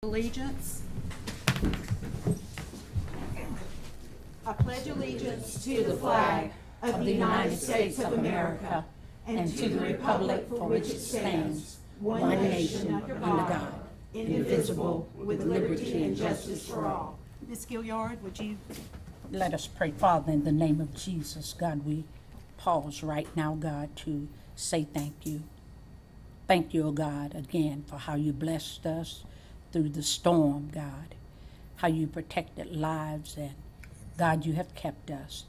Allegiance. I pledge allegiance to the flag of the United States of America and to the republic for which it stands, one nation under God, indivisible, with liberty and justice for all. Ms. Gilliard, would you? Let us pray. Father, in the name of Jesus, God, we pause right now, God, to say thank you. Thank you, oh God, again for how you blessed us through the storm, God, how you protected lives, and God, you have kept us.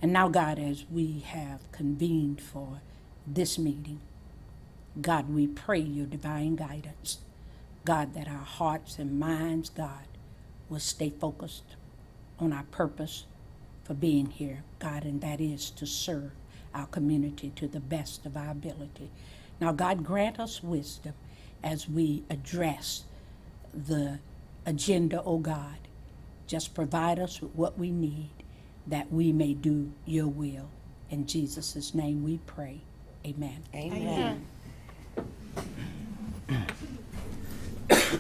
And now, God, as we have convened for this meeting, God, we pray your divine guidance. God, that our hearts and minds, God, will stay focused on our purpose for being here, God, and that is to serve our community to the best of our ability. Now, God, grant us wisdom as we address the agenda, oh God. Just provide us with what we need that we may do your will. In Jesus' name we pray. Amen. Amen.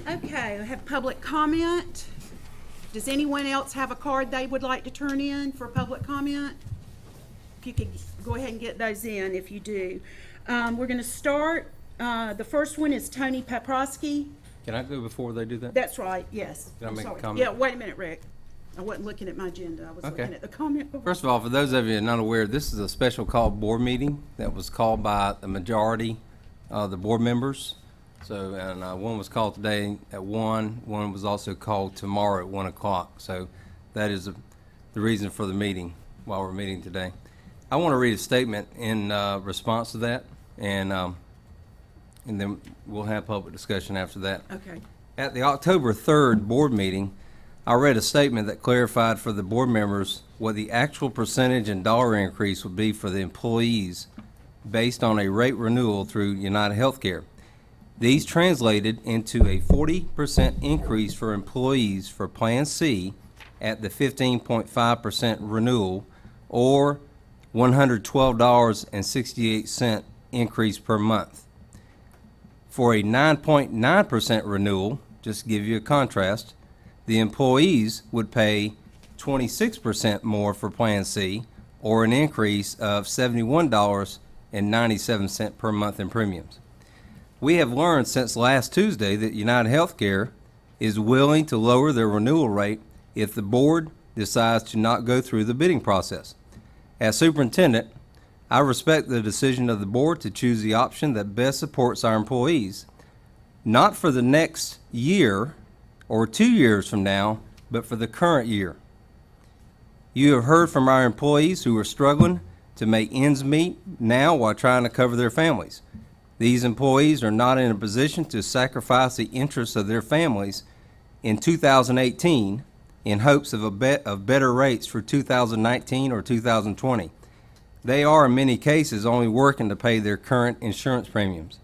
Okay, I have public comment. Does anyone else have a card they would like to turn in for public comment? If you could go ahead and get those in if you do. We're going to start. The first one is Tony Paprosky. Can I go before they do that? That's right, yes. Can I I'm make a sorry. comment? Yeah, wait a minute, Rick. I wasn't looking at my agenda. I was Okay. looking at the comment. First of all, for those of you not aware, this is a special called board meeting that was called by the majority of the board members. So, and one was called today at 1, one was also called tomorrow at 1 o'clock. So that is the reason for the meeting while we're meeting today. I want to read a statement in response to that, and then we'll have public discussion after that. Okay. At the October 3rd board meeting, I read a statement that clarified for the board members what the actual percentage and dollar increase would be for the employees based on a rate renewal through United Healthcare. These translated into a 40% increase for employees for Plan C at the 15.5% renewal, or $112.68 increase per month. For a 9.9% renewal, just to give you a contrast, the employees would pay 26% more for Plan C, or an increase of $71.97 per month in premiums. We have learned since last Tuesday that United Healthcare is willing to lower their renewal rate if the board decides to not go through the bidding process. As superintendent, I respect the decision of the board to choose the option that best supports our employees, not for the next year or 2 years from now, but for the current year. You have heard from our employees who are struggling to make ends meet now while trying to cover their families. These employees are not in a position to sacrifice the interests of their families in 2018 in hopes of better rates for 2019 or 2020. They are, in many cases, only working to pay their current insurance premiums.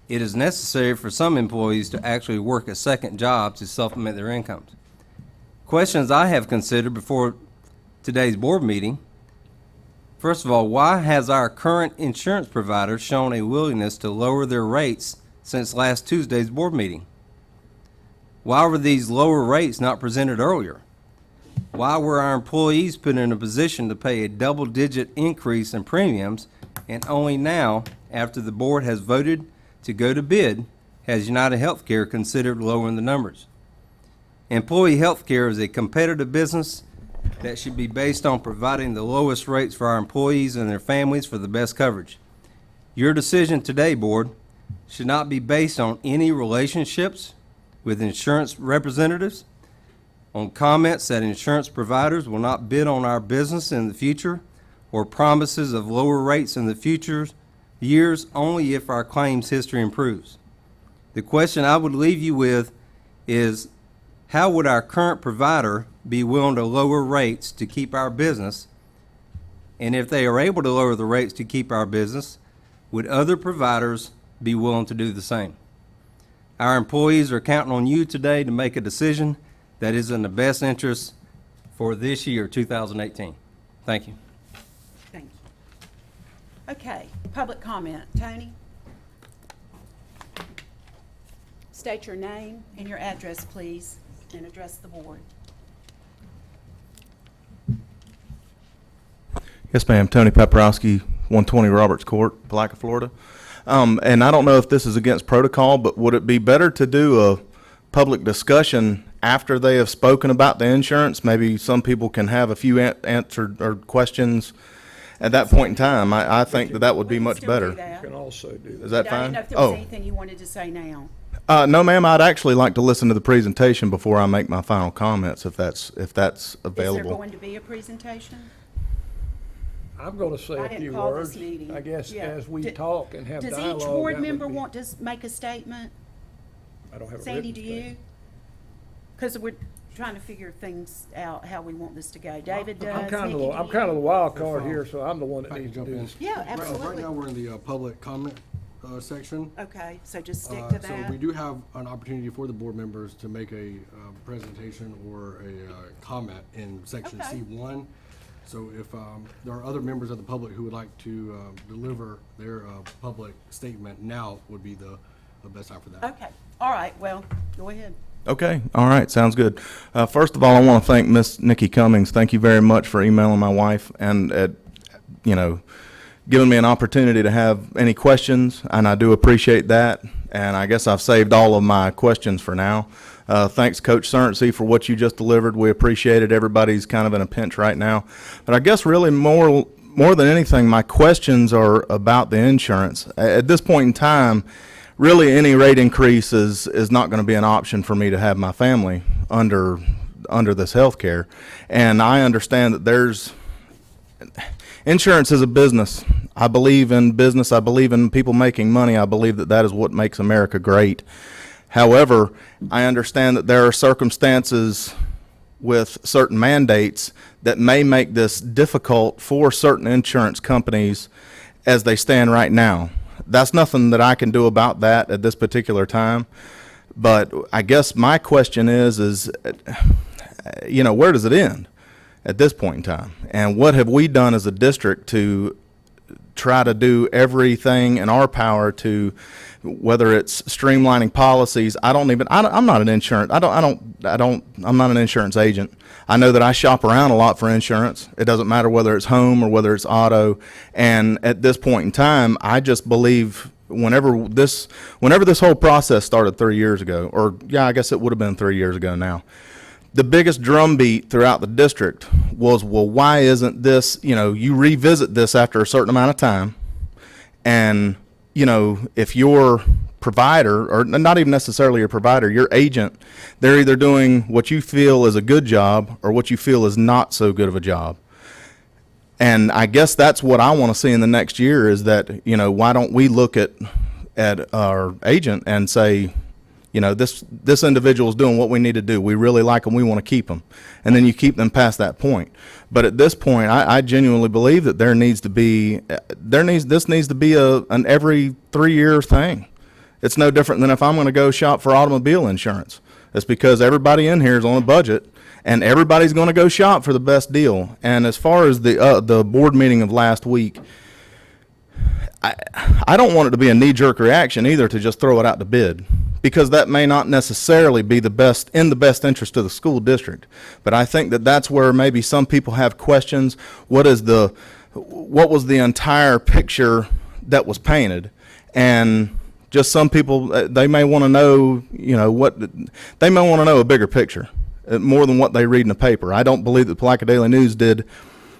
It is necessary for some employees to actually work a second job to supplement their incomes. Questions I have considered before today's board meeting. First of all, why has our current insurance provider shown a willingness to lower their rates since last Tuesday's board meeting? Why were these lower rates not presented earlier? Why were our employees put in a position to pay a double-digit increase in premiums, and only now, after the board has voted to go to bid, has United Healthcare considered lowering the numbers? Employee health care is a competitive business that should be based on providing the lowest rates for our employees and their families for the best coverage. Your decision today, board, should not be based on any relationships with insurance representatives, on comments that insurance providers will not bid on our business in the future, or promises of lower rates in the future years only if our claims history improves. The question I would leave you with is, how would our current provider be willing to lower rates to keep our business? And if they are able to lower the rates to keep our business, would other providers be willing to do the same? Our employees are counting on you today to make a decision that is in the best interest for this year, 2018. Thank you. Thank you. Okay, public comment. Tony? State your name and your address, please, and address the board. Yes, ma'am. Tony Paprowski, 120 Roberts Court, Palaca, Florida. And I don't know if this is against protocol, but would it be better to do a public discussion after they have spoken about the insurance? Maybe some people can have a few answered or questions at that point in time. I think that would be much better. Can also do Is that. that I didn't fine? know if there was Oh, anything you wanted to say now. no, ma'am. I'd actually like to listen to the presentation before I make my final comments, if that's Is there available. going to be a presentation? I'm going to say I a didn't few call this words, meeting. I guess, Yeah. as we D- talk and have Does dialogue. each board that would member be- want to make a statement? I don't have a Sandy, written do you? statement. Because we're trying to figure things out, how we want this to go. David does, I'm kind Nikki, do of you? the wild card here, so I'm the one If that I needs can to jump do in. this. Yeah, Right absolutely. now, we're in the public comment section. Okay, so just stick Uh, to So that. we do have an opportunity for the board members to make a presentation or a comment in section Okay. C1. So if there are other members of the public who would like to deliver their public statement, now would be the best time for that. Okay, all right, well, go ahead. Okay, all right, sounds good. First of all, I want to thank Miss Nikki Cummings. Thank you very much for emailing my wife and, giving me an opportunity to have any questions, and I do appreciate that. And I guess I've saved all of my questions for now. Thanks, Coach Cernsey, for what you just delivered. We appreciate it. Everybody's kind of in a pinch right now. But I guess really more than anything, my questions are about the insurance. At this point in time, really any rate increase is not going to be an option for me to have my family under this health care. And I understand that insurance is a business. I believe in business. I believe in people making money. I believe that is what makes America great. However, I understand that there are circumstances with certain mandates that may make this difficult for certain insurance companies as they stand right now. That's nothing that I can do about that at this particular time. But I guess my question is, where does it end at this point in time? And what have we done as a district to try to do everything in our power to, whether it's streamlining policies? I'm not an insurance agent. I know that I shop around a lot for insurance. It doesn't matter whether it's home or whether it's auto. And at this point in time, I just believe whenever this whole process started 3 years ago, I guess it would have been 3 years ago now, the biggest drumbeat throughout the district was, well, why isn't this, you revisit this after a certain amount of time, and, if your provider, or not even necessarily your provider, your agent, they're either doing what you feel is a good job or what you feel is not so good of a job. And I guess that's what I want to see in the next year is that, why don't we look at our agent and say, this individual is doing what we need to do. We really like them. We want to keep them. And then you keep them past that point. But at this point, I genuinely believe that this needs to be an every 3-year thing. It's no different than if I'm going to go shop for automobile insurance. It's because everybody in here is on a budget, and everybody's going to go shop for the best deal. And as far as the board meeting of last week, I don't want it to be a knee-jerk reaction either to just throw it out to bid, because that may not necessarily be in the best interest of the school district. But I think that that's where maybe some people have questions. What was the entire picture that was painted? And just some people, they may want to know, they may want to know a bigger picture, more than what they read in the paper. I don't believe that the Palaca Daily News did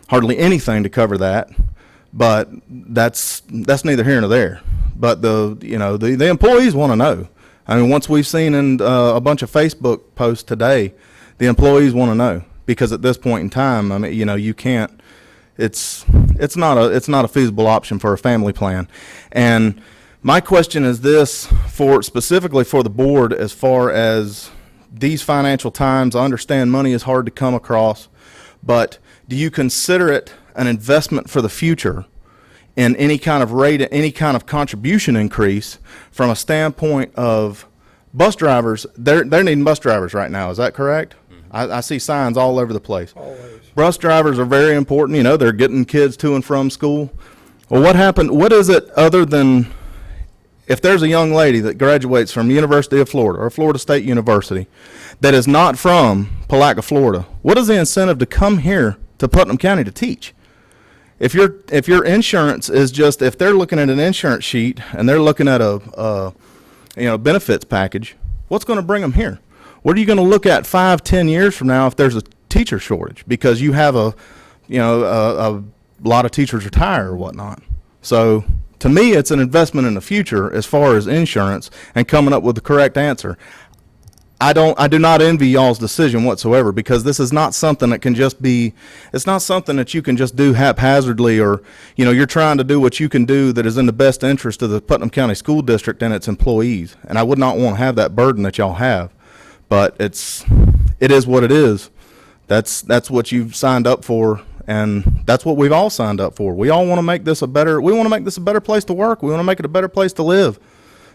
hardly anything to cover that, but that's neither here nor there. But the employees want to know. I mean, once we've seen in a bunch of Facebook posts today, the employees want to know, because at this point in time, I mean, you can't. It's not a feasible option for a family plan. And my question is this, specifically for the board, as far as these financial times. I understand money is hard to come across, but do you consider it an investment for the future in any kind of rate, any kind of contribution increase from a standpoint of bus drivers? They're needing bus drivers right now. Is that correct? I see signs all over the place. Always. Bus drivers are very important. They're getting kids to and from school. Well, what happened? What is it other than, If there's a young lady that graduates from University of Florida or Florida State University that is not from Palatka, Florida, what is the incentive to come here to Putnam County to teach? If your insurance is just, if they're looking at an insurance sheet and they're looking at a benefits package, what's going to bring them here? What are you going to look at 5-10 years from now if there's a teacher shortage because you have a lot of teachers retire or whatnot? So to me, it's an investment in the future as far as insurance and coming up with the correct answer. I do not envy y'all's decision whatsoever, because this is not something that can just be, it's not something that you can just do haphazardly, or, you're trying to do what you can do that is in the best interest of the Putnam County School District and its employees. And I would not want to have that burden that y'all have, but it is what it is. That's what you've signed up for, and that's what we've all signed up for. We all want to make this a better place to work. We want to make it a better place to live.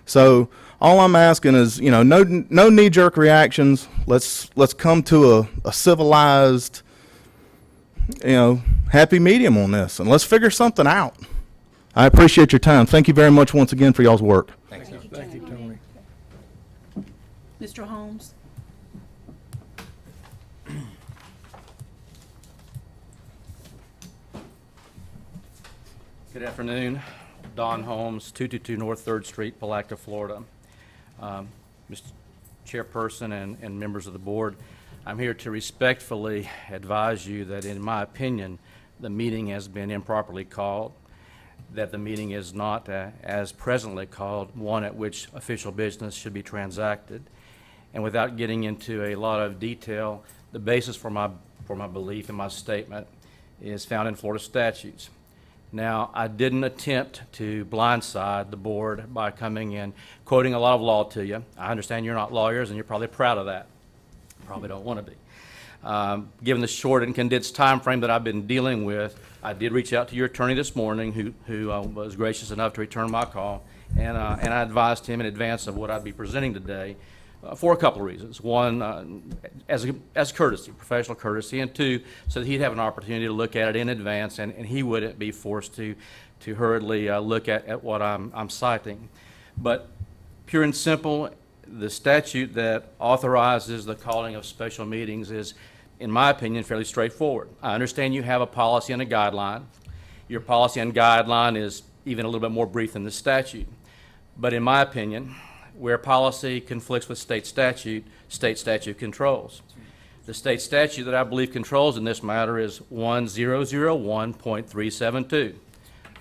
So all I'm asking is, no knee-jerk reactions. Let's come to a civilized, happy medium on this, and let's figure something out. I appreciate your time. Thank you very much once again for y'all's work. Thanks. Thank you, Tony. Mr. Holmes? Good afternoon. Don Holmes, 222 North 3rd Street, Palatka, Florida. Mr. Chairperson and members of the board, I'm here to respectfully advise you that, in my opinion, the meeting has been improperly called, that the meeting is not, as presently called, one at which official business should be transacted. And without getting into a lot of detail, the basis for my belief in my statement is found in Florida statutes. Now, I didn't attempt to blindside the board by coming in quoting a lot of law to you. I understand you're not lawyers, and you're probably proud of that. Probably don't want to be. Given the short and condensed time frame that I've been dealing with, I did reach out to your attorney this morning, who was gracious enough to return my call, and I advised him in advance of what I'd be presenting today for a couple of reasons. One, as courtesy, professional courtesy, and two, so that he'd have an opportunity to look at it in advance, and he wouldn't be forced to hurriedly look at what I'm citing. But pure and simple, the statute that authorizes the calling of special meetings is, in my opinion, fairly straightforward. I understand you have a policy and a guideline. Your policy and guideline is even a little bit more brief than the statute. But in my opinion, where policy conflicts with state statute controls. The state statute that I believe controls in this matter is 1001.372.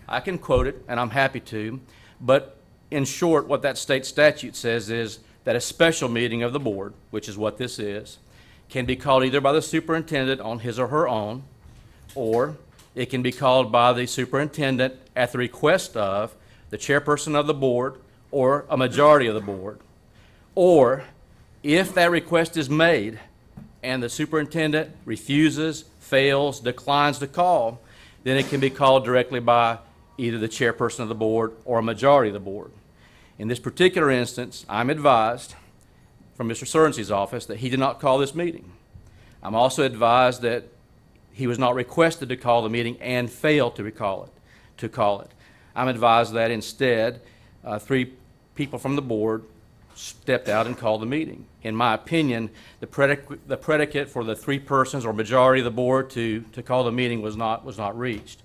I can quote it, and I'm happy to, but in short, what that state statute says is that a special meeting of the board, which is what this is, can be called either by the superintendent on his or her own, or it can be called by the superintendent at the request of the chairperson of the board or a majority of the board. Or if that request is made and the superintendent refuses, fails, declines to call, then it can be called directly by either the chairperson of the board or a majority of the board. In this particular instance, I'm advised from Mr. Surnsey's office that he did not call this meeting. I'm also advised that he was not requested to call the meeting and failed to call it. I'm advised that instead, 3 people from the board stepped out and called the meeting. In my opinion, the predicate for the 3 persons or majority of the board to call the meeting was not reached.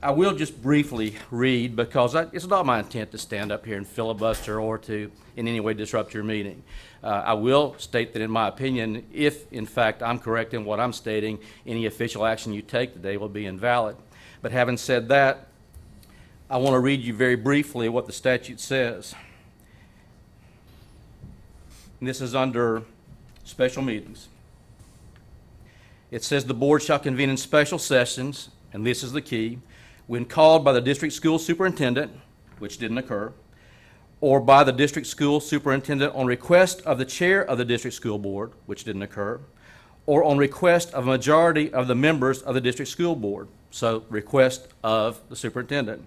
I will just briefly read, because it's not my intent to stand up here and filibuster or to in any way disrupt your meeting. I will state that, in my opinion, if in fact I'm correct in what I'm stating, any official action you take today will be invalid. But having said that, I want to read you very briefly what the statute says. And this is under special meetings. It says the board shall convene in special sessions, and this is the key, when called by the district school superintendent, which didn't occur, or by the district school superintendent on request of the chair of the district school board, which didn't occur, or on request of a majority of the members of the district school board, so request of the superintendent,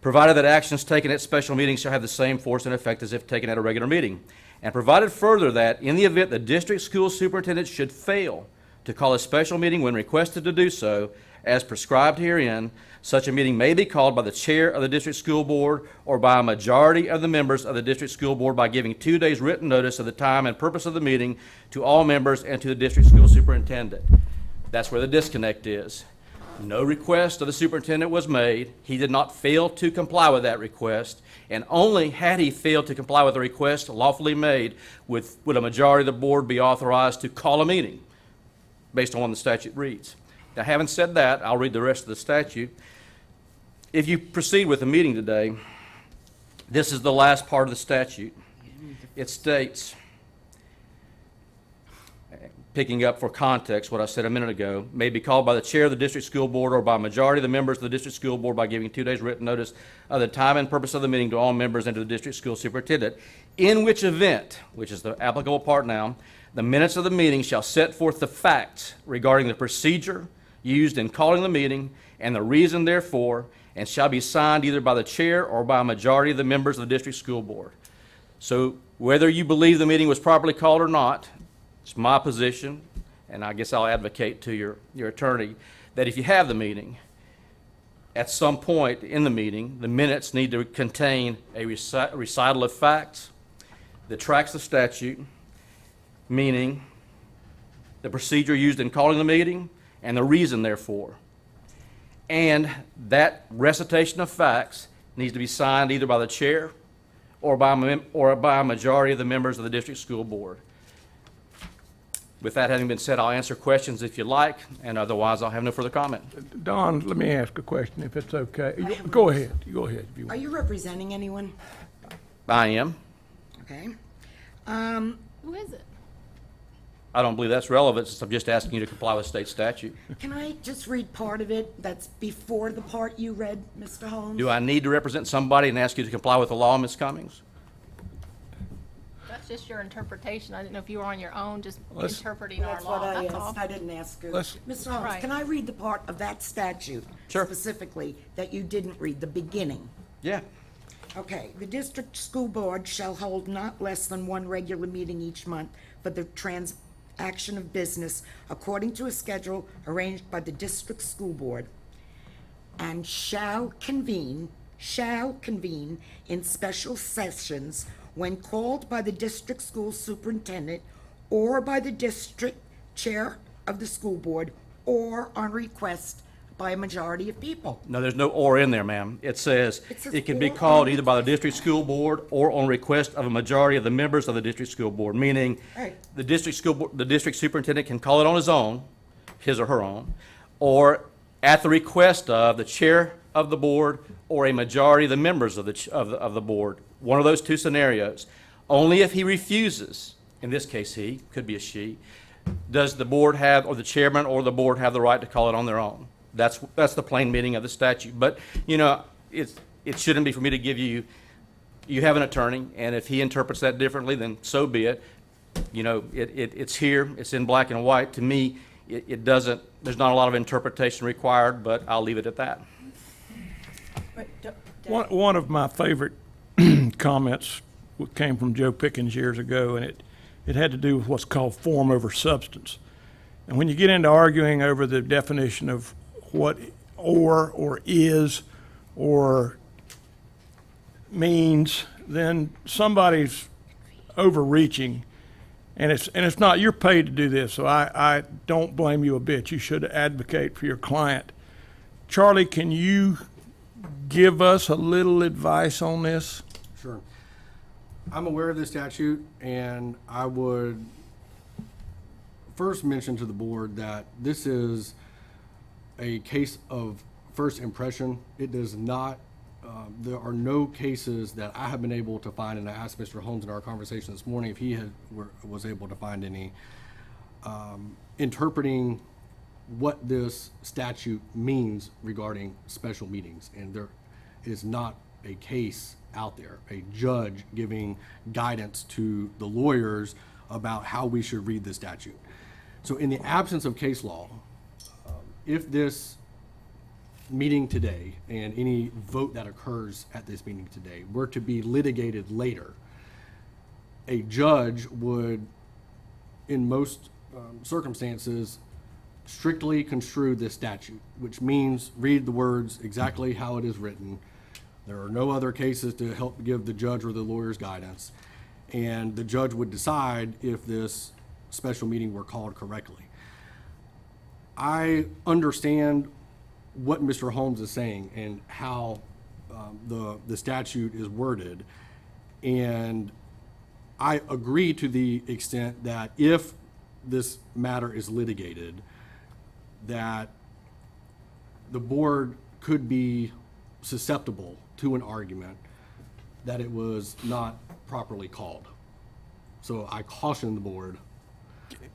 provided that actions taken at special meetings shall have the same force and effect as if taken at a regular meeting, and provided further that in the event the district school superintendent should fail to call a special meeting when requested to do so, as prescribed herein, such a meeting may be called by the chair of the district school board or by a majority of the members of the district school board by giving 2 days written notice of the time and purpose of the meeting to all members and to the district school superintendent. That's where the disconnect is. No request of the superintendent was made. He did not fail to comply with that request, and only had he failed to comply with the request lawfully made would a majority of the board be authorized to call a meeting based on what the statute reads. Now, having said that, I'll read the rest of the statute. If you proceed with the meeting today, this is the last part of the statute. It states, picking up for context what I said a minute ago, may be called by the chair of the district school board or by a majority of the members of the district school board by giving 2 days written notice of the time and purpose of the meeting to all members and to the district school superintendent, in which event, which is the applicable part now, the minutes of the meeting shall set forth the facts regarding the procedure used in calling the meeting and the reason therefore, and shall be signed either by the chair or by a majority of the members of the district school board. So whether you believe the meeting was properly called or not, it's my position, and I guess I'll advocate to your attorney, that if you have the meeting, at some point in the meeting, the minutes need to contain a recital of facts that tracks the statute, meaning the procedure used in calling the meeting and the reason therefore. And that recitation of facts needs to be signed either by the chair or by a majority of the members of the district school board. With that having been said, I'll answer questions if you like, and otherwise I'll have no further comment. Don, let me ask a question if it's okay. Go ahead, if you Are want. you representing anyone? I am. Okay. Who is it? I don't believe that's relevant, since I'm just asking you to comply with state statute. Can I just read part of it that's before the part you read, Mr. Holmes? Do I need to represent somebody and ask you to comply with the law, Ms. Cummings? That's just your interpretation. I didn't know if you were on your own, just Let's- interpreting our That's what law, I that's all. asked. I didn't ask her. Let's- Mr. Holmes, Right. can I read the part of that statute? Sure. Specifically, that you didn't read, the beginning? Yeah. Okay, the district school board shall hold not less than one regular meeting each month for the transaction of business according to a schedule arranged by the district school board, and shall convene in special sessions when called by the district school superintendent or by the district chair of the school board or on request by a majority of people. No, there's no "or" in there, ma'am. It says It says it can be "or" called on either by the district school board or on request of a majority of the members of the district school board, meaning Right. the district school board, the district superintendent can call it on his own, his or her own, or at the request of the chair of the board or a majority of the members of the board. One of those two scenarios. Only if he refuses, in this case he, could be a she, does the board have, or the chairman or the board have the right to call it on their own. That's the plain meaning of the statute. But, it shouldn't be for me to give you have an attorney, and if he interprets that differently, then so be it. It's here, it's in black and white. To me, it doesn't, there's not a lot of interpretation required, but I'll leave it at that. One of my favorite comments came from Joe Pickens years ago, and it had to do with what's called form over substance. And when you get into arguing over the definition of what or is or means, then somebody's overreaching, and it's not, you're paid to do this, so I don't blame you a bit. You should advocate for your client. Charlie, can you give us a little advice on this? Sure. I'm aware of this statute, and I would first mention to the board that this is a case of first impression. It does not, there are no cases that I have been able to find, and I asked Mr. Holmes in our conversation this morning if he was able to find any, interpreting what this statute means regarding special meetings. And there is not a case out there, a judge giving guidance to the lawyers about how we should read the statute. So in the absence of case law, if this meeting today and any vote that occurs at this meeting today were to be litigated later, a judge would, in most circumstances, strictly construe this statute, which means read the words exactly how it is written. There are no other cases to help give the judge or the lawyer's guidance, and the judge would decide if this special meeting were called correctly. I understand what Mr. Holmes is saying and how the statute is worded, and I agree to the extent that if this matter is litigated, that the board could be susceptible to an argument that it was not properly called. So I caution the board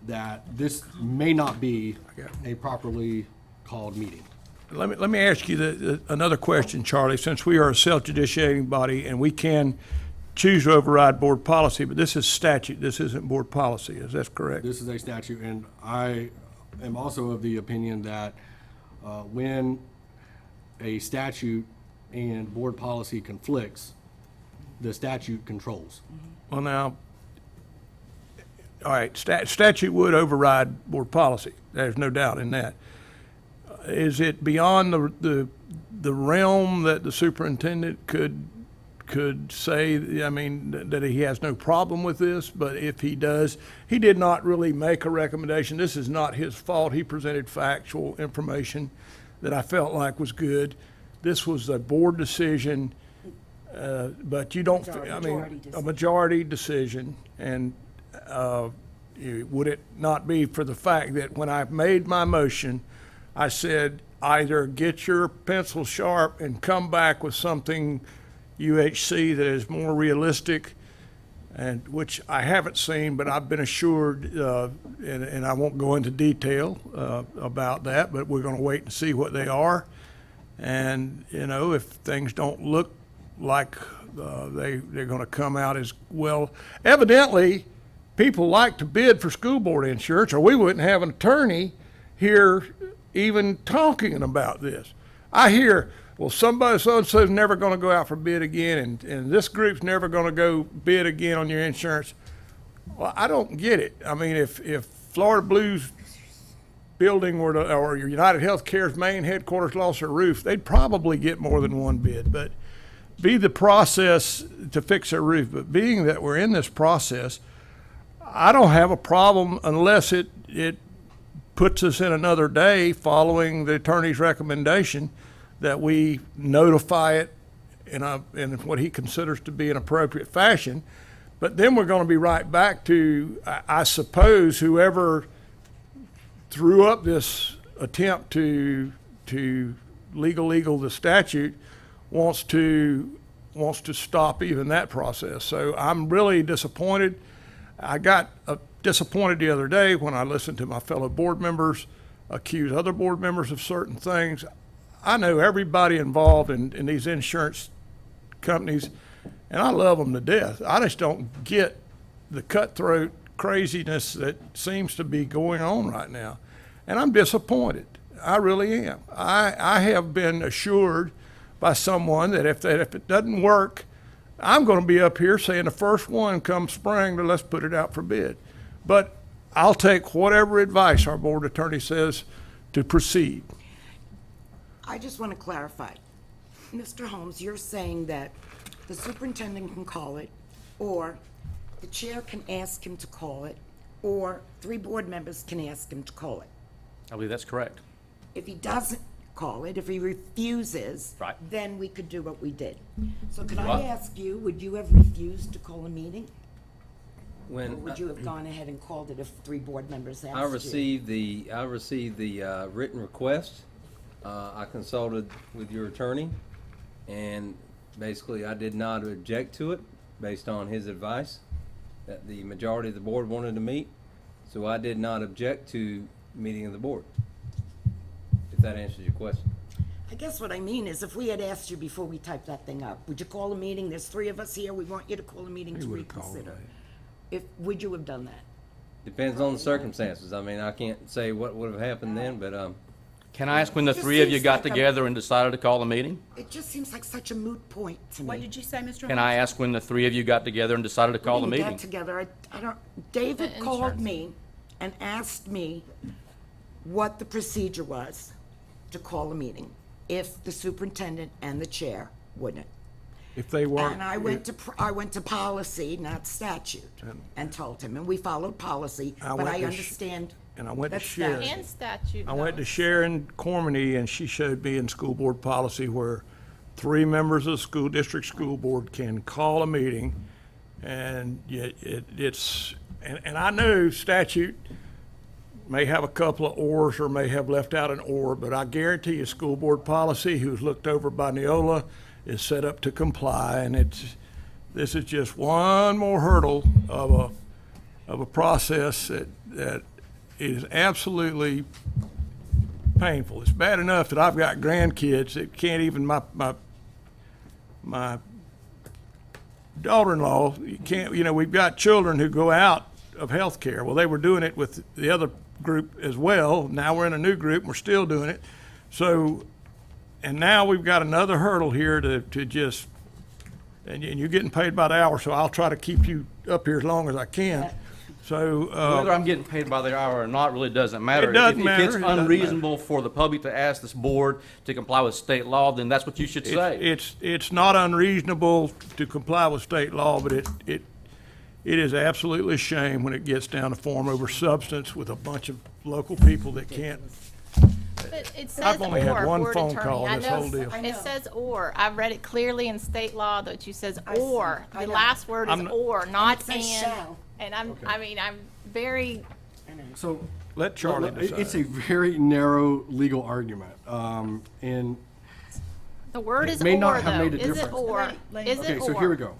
that this may not be a properly called meeting. Let me ask you another question, Charlie, since we are a self-judiciating body and we can choose to override board policy, but this is statute, this isn't board policy, is that correct? This is a statute, and I am also of the opinion that when a statute and board policy conflicts, the statute controls. Well, now, all right, statute would override board policy. There's no doubt in that. Is it beyond the realm that the superintendent could say, I mean, that he has no problem with this, but if he does, he did not really make a recommendation. This is not his fault. He presented factual information that I felt like was good. This was a board decision, but you don't, I mean, a majority decision. And would it not be for the fact that when I made my motion, I said, either get your pencil sharp and come back with something UHC that is more realistic, and which I haven't seen, but I've been assured, and I won't go into detail about that, but we're going to wait and see what they are. And, you know, if things don't look like they're going to come out as well, evidently, people like to bid for school board insurance, or we wouldn't have an attorney here even talking about this. I hear, well, somebody so-and-so's never going to go out for bid again, and this group's never going to go bid again on your insurance. Well, I don't get it. I mean, if Florida Blues building were to, or United Healthcare's main headquarters lost their roof, they'd probably get more than one bid. But be the process to fix their roof. But being that we're in this process, I don't have a problem unless it puts us in another day following the attorney's recommendation that we notify it in what he considers to be an appropriate fashion. But then we're going to be right back to, I suppose, whoever threw up this attempt to legal the statute wants to stop even that process. So I'm really disappointed. I got disappointed the other day when I listened to my fellow board members accuse other board members of certain things. I know everybody involved in these insurance companies, and I love them to death. I just don't get the cutthroat craziness that seems to be going on right now. And I'm disappointed. I really am. I have been assured by someone that if it doesn't work, I'm going to be up here saying the first one come spring, let's put it out for bid. But I'll take whatever advice our board attorney says to proceed. I just want to clarify. Mr. Holmes, you're saying that the superintendent can call it, or the chair can ask him to call it, or 3 board members can ask him to call it. I believe that's correct. If he doesn't call it, if he refuses, Right. then we could do what we did. So could I Well- ask you, would you have refused to call a meeting? Or When would you have gone ahead and called it if 3 board members asked you? I received the written request, I consulted with your attorney, and basically I did not object to it based on his advice that the majority of the board wanted to meet. So I did not object to meeting of the board, if that answers your question. I guess what I mean is, if we had asked you before we typed that thing up, would you call a meeting? There's 3 of us here, we want you to call a meeting to reconsider. Would you have done that? Depends on the circumstances. I mean, I can't say what would have happened then, but Can I ask when the It just 3 of you seems got like a- together and decided to call a meeting? It just seems like such a moot point to me. What did you say, Mr. Holmes? Can I ask when the 3 of you got together and decided to call the We didn't meeting? get together. I don't, David called me and asked me what the procedure was to call a meeting, if the superintendent and the chair wouldn't. If they weren't. And I went to policy, not statute, and told him, and we followed policy, I but went I to understand. And I went to that's Sharon. statute. And statute. I went to knows. Sharon Cormany, and she showed me in school board policy where 3 members of the school district school board can call a meeting, and yet it's, and I know statute may have a couple of ors or may have left out an or, but I guarantee you, school board policy, who's looked over by Neola, is set up to comply, and this is just one more hurdle of a process that is absolutely painful. It's bad enough that I've got grandkids that can't even, my daughter-in-law, we've got children who go out of healthcare. Well, they were doing it with the other group as well. Now we're in a new group, and we're still doing it. So, and now we've got another hurdle here to just, and you're getting paid by the hour, so I'll try to keep you up here as long as I can. So, Whether I'm getting paid by the hour or not really doesn't matter. It doesn't If matter. it's It doesn't unreasonable for the public to ask this board to comply with state law, then that's what you should say. it's not unreasonable to comply with state law, but it is absolutely a shame when it gets down to form over substance with a bunch of local people that can't. But it says I've only had or, one board phone attorney. call I in this know whole deal. It says or. I've read it clearly in state law that you says or. I The know. last word is I'm- or, not it says and. shall. And I'm very, So Let Charlie decide. it's a very narrow legal argument, and the word It is may or not have though. made a Is it difference. or? Is it okay. or? So here we go.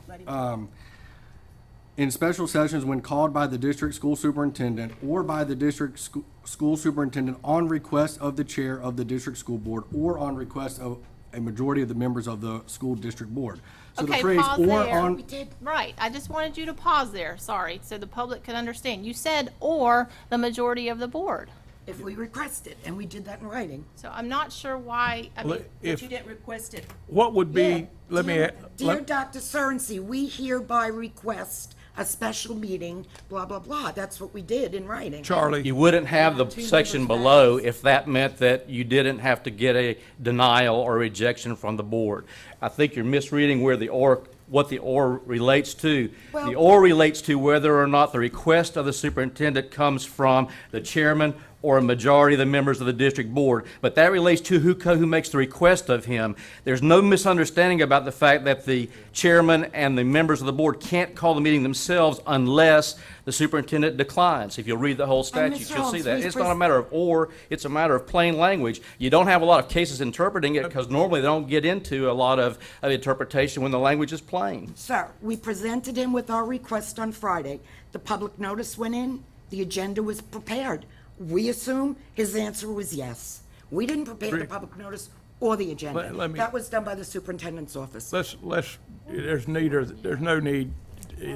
In special sessions, when called by the district school superintendent or by the district school superintendent on request of the chair of the district school board or on request of a majority of the members of the school district board. So the Okay, phrase pause or there. on. We did. Right, I just wanted you to pause there, sorry, so the public could understand. You said or the majority of the board. If we requested, and we did that in writing. So I'm not sure why, I mean, If, didn't request it. what would be, let me, Dear Dr. Sorensen, we hereby request a special meeting, blah, blah, blah. That's what we did in writing. Charlie, You wouldn't have the section below if that meant that you didn't have to get a denial or rejection from the board. I think you're misreading where the or, what the or relates to. The Well- or relates to whether or not the request of the superintendent comes from the chairman or a majority of the members of the district board. But that relates to who makes the request of him. There's no misunderstanding about the fact that the chairman and the members of the board can't call the meeting themselves unless the superintendent declines. If you'll read the whole statute, Mr. you'll see Holmes, that. we It's not a matter of or, it's a matter of plain language. You don't have a lot of cases interpreting it because normally they don't get into a lot of interpretation when the language is plain. Sir, we presented him with our request on Friday. The public notice went in, the agenda was prepared. We assume his answer was yes. We didn't prepare the public notice or the agenda. Let me- That was done by the superintendent's office. there's no need,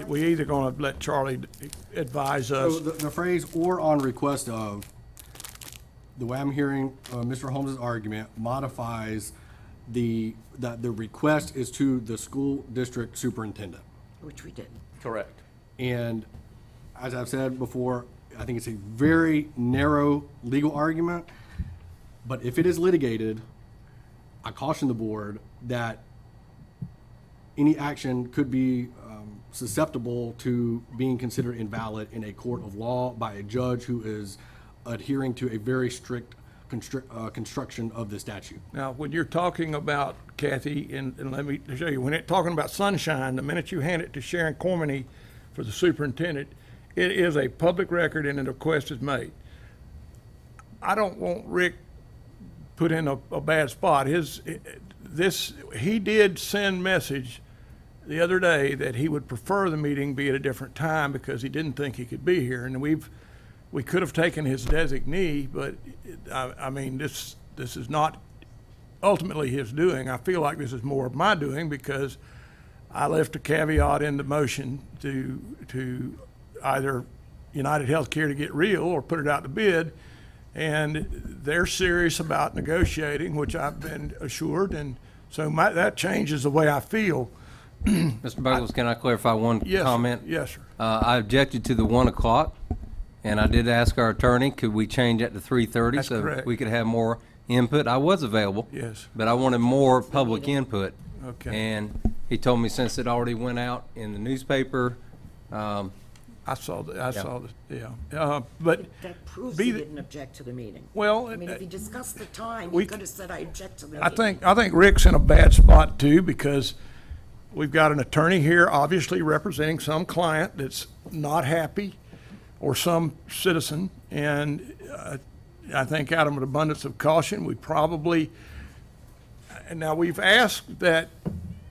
we either gonna let Charlie advise us. So the phrase "or on request of," the way I'm hearing Mr. Holmes' argument, modifies that the request is to the school district superintendent. Which we did. Correct. And as I've said before, I think it's a very narrow legal argument. But if it is litigated, I caution the board that any action could be susceptible to being considered invalid in a court of law by a judge who is adhering to a very strict construction of the statute. Now, when you're talking about, Kathy, and let me show you, when it's talking about sunshine, the minute you hand it to Sharon Cormany for the superintendent, it is a public record and a request is made. I don't want Rick put in a bad spot. He did send message the other day that he would prefer the meeting be at a different time because he didn't think he could be here. And we could have taken his designee, but I mean, this is not ultimately his doing. I feel like this is more of my doing because I left a caveat in the motion to either United Healthcare to get real or put it out to bid. And they're serious about negotiating, which I've been assured, and so that changes the way I feel. Mr. Buggles, can I clarify one Yes, comment? yes, sir. I objected to the 1 o'clock, And I did ask our attorney, could we change that to 3:30? That's So correct. we could have more input. I was available. Yes. But I wanted more public input. Okay. And he told me since it already went out in the newspaper, I saw that, yeah. But, That proves Be he the- didn't object to the meeting. well, I mean, if he discussed the time, we he could have said, I object to the I meeting. think Rick's in a bad spot too, because we've got an attorney here, obviously representing some client that's not happy, or some citizen, and I think out of an abundance of caution, we probably, and now we've asked that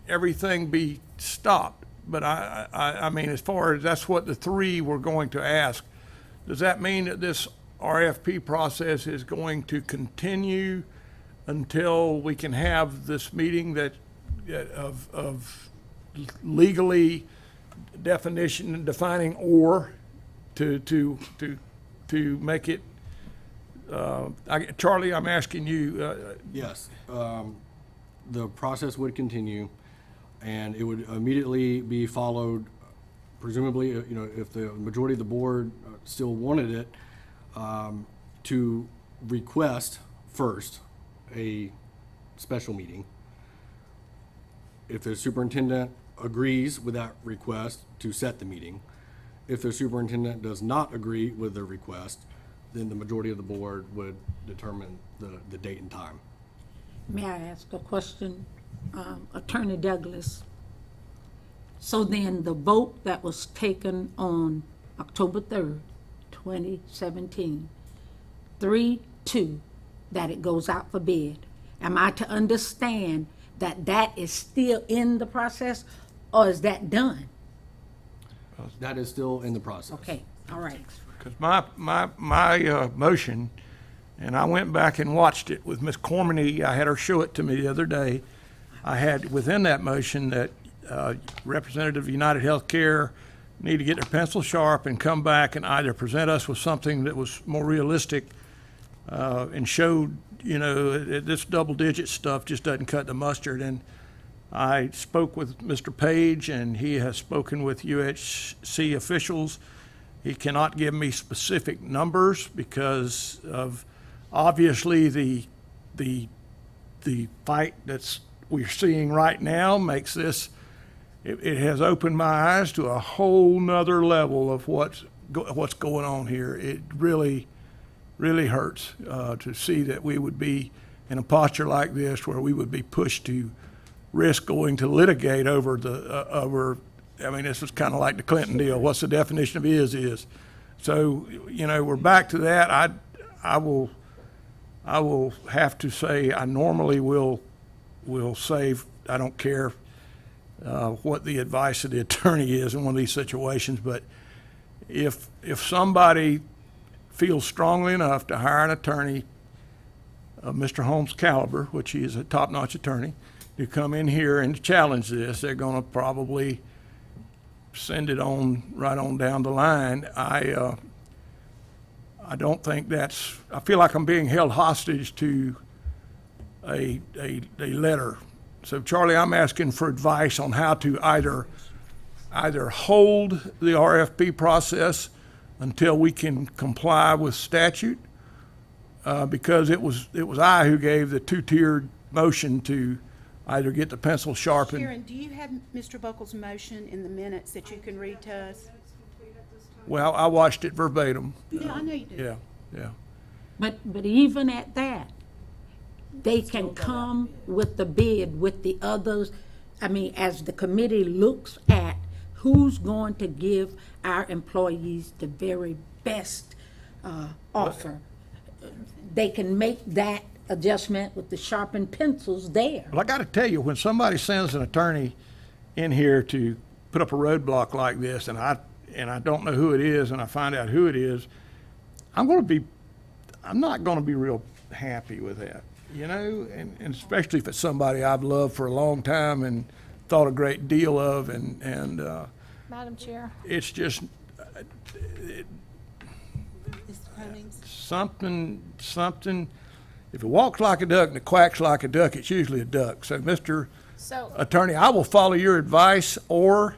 everything be stopped, but I mean, as far as, that's what the three were going to ask. Does that mean that this RFP process is going to continue until we can have this meeting of legally defining or to make it, Charlie, I'm asking you, Yes, the process would continue, and it would immediately be followed, presumably, if the majority of the board still wanted it, to request first a special meeting. If the superintendent agrees with that request, to set the meeting. If the superintendent does not agree with the request, then the majority of the board would determine the date and time. May I ask a question? Attorney Douglas, so then the vote that was taken on October 3rd, 2017, 3-2, that it goes out for bid, am I to understand that that is still in the process, or is that done? That is still in the process. Okay, all right. because my motion, and I went back and watched it with Ms. Cormany, I had her show it to me the other day. I had within that motion that Representative of United Healthcare need to get their pencil sharp and come back and either present us with something that was more realistic and showed, this double-digit stuff just doesn't cut the mustard. And I spoke with Mr. Page, and he has spoken with UHC officials. He cannot give me specific numbers because of obviously the fight that's we're seeing right now makes this. It has opened my eyes to a whole nother level of what's going on here. It really hurts to see that we would be in a posture like this where we would be pushed to risk going to litigate over I mean, this is kind of like the Clinton deal. What's the definition of is? So, we're back to that. I will have to say, I normally will say, I don't care what the advice of the attorney is in one of these situations, but if somebody feels strongly enough to hire an attorney of Mr. Holmes' caliber, which he is a top-notch attorney, to come in here and challenge this, they're going to probably send it on right on down the line. I don't think that's. I feel like I'm being held hostage to a letter. So Charlie, I'm asking for advice on how to either hold the RFP process until we can comply with statute, because it was I who gave the two-tiered motion to either get the pencil sharpened. Sharon, do you have Mr. Buckles' motion in the minutes that you can read to us? Well, I watched it verbatim. Yeah, I know you do. Yeah. But even at that, they can come with the bid with the others. I mean, as the committee looks at who's going to give our employees the very best offer, they can make that adjustment with the sharpened pencils there. Well, I got to tell you, when somebody sends an attorney in here to put up a roadblock like this, and I don't know who it is, and I find out who it is, I'm not going to be real happy with that, and especially if it's somebody I've loved for a long time and thought a great deal of, and Madam Chair. it's just something. If it walks like a duck and it quacks like a duck, it's usually a duck. So, Mr. So, Attorney, I will follow your advice, or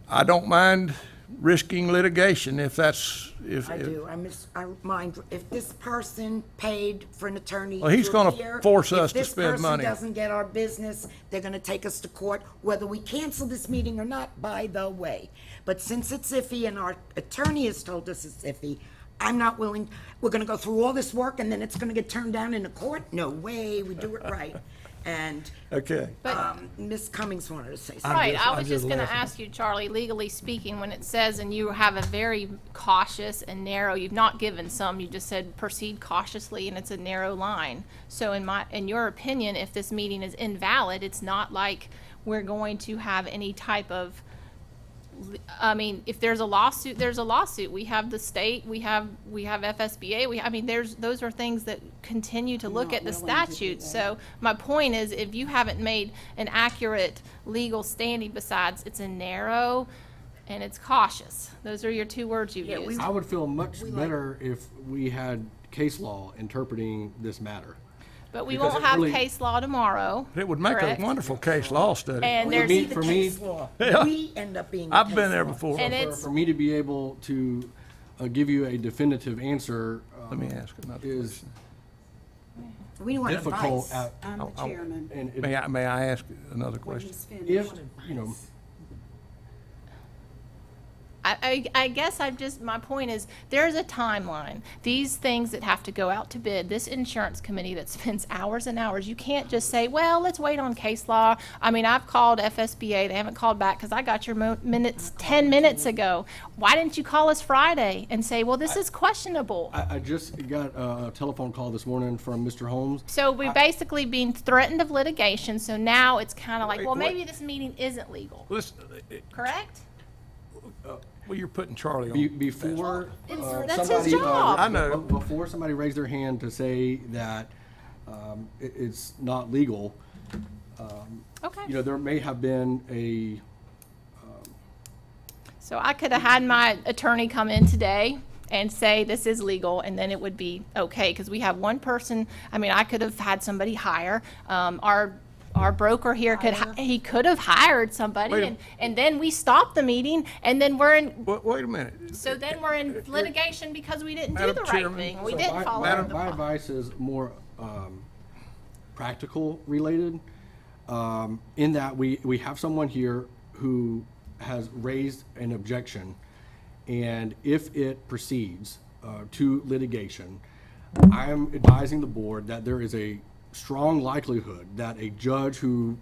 I don't mind risking litigation if that's, if. I do. I mind, if this person paid for an attorney Well, he's to gonna appear, force us to spend If this money. person doesn't get our business, they're gonna take us to court, whether we cancel this meeting or not, by the way. But since it's iffy and our attorney has told us it's iffy, I'm not willing, we're gonna go through all this work and then it's gonna get turned down in a court? No way, we do it right. And, Okay. Ms. Cummings wanted to say something. Right, I I'm was just just gonna laughing. ask you, Charlie, legally speaking, when it says, and you have a very cautious and narrow, you've not given some, you just said proceed cautiously, and it's a narrow line. So in your opinion, if this meeting is invalid, it's not like we're going to have any type of, I mean, if there's a lawsuit, there's a lawsuit. We have the state, we have FSBA, I mean, those are things that continue to look at the statutes. So my point is, if you haven't made an accurate legal standing besides it's a narrow and it's cautious, those are your two words you've used. I would feel much better if we had case law interpreting this matter. But we because won't it have really- case law tomorrow. It would make a correct? wonderful case law study. And We there's, be the for me- case law. Yeah. We end up being the I've case been there law. before. and Let it's, For me to be able to give you a definitive answer me ask another is question. We want difficult advice. at, I'm the chairman. and May I ask another When question? he's if, finished. you know, I guess my point is, there's a timeline. These things that have to go out to bid, this insurance committee that spends hours and hours, you can't just say, well, let's wait on case law. I mean, I've called FSBA, they haven't called back because I got your minutes 10 minutes ago. Why didn't you call us Friday and say, well, this is questionable? I just got a telephone call this morning from Mr. Holmes. So we're basically being threatened of litigation, so now it's kind of like, Wait, well, what? maybe this meeting isn't legal, Listen, correct? well, you're putting Charlie on. Before That's his somebody, job. I know. Before somebody raised their hand to say that it's not legal, Okay. you know, there may have been a, So I could have had my attorney come in today and say this is legal, and then it would be okay, because we have one person, I mean, I could have had somebody hire, our broker here he could have hired somebody, Wait a- and then we stopped the meeting, and then we're in, Wait a minute. so then we're in litigation because we didn't do Madam the right Chairman, thing. We so didn't follow the my law. advice is more practical related, in that we have someone here who has raised an objection, and if it proceeds to litigation, I am advising the board that there is a strong likelihood that a judge who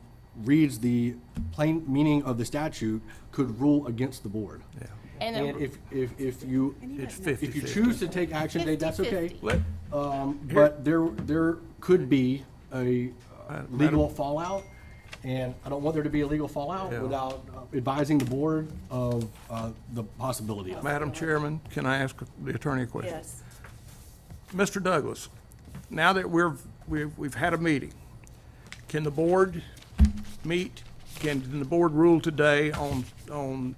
reads the plain meaning of the statute could rule against the board. And And if you, It's if you 50-50. choose to take action today, that's okay. 50-50. But there could be a legal fallout, and I don't want there to be a legal fallout Yeah. without advising the board of the possibility of it. Madam Chairman, can I ask the attorney a question? Yes. Mr. Douglas, now that we've had a meeting, can the board meet? Can the board rule today on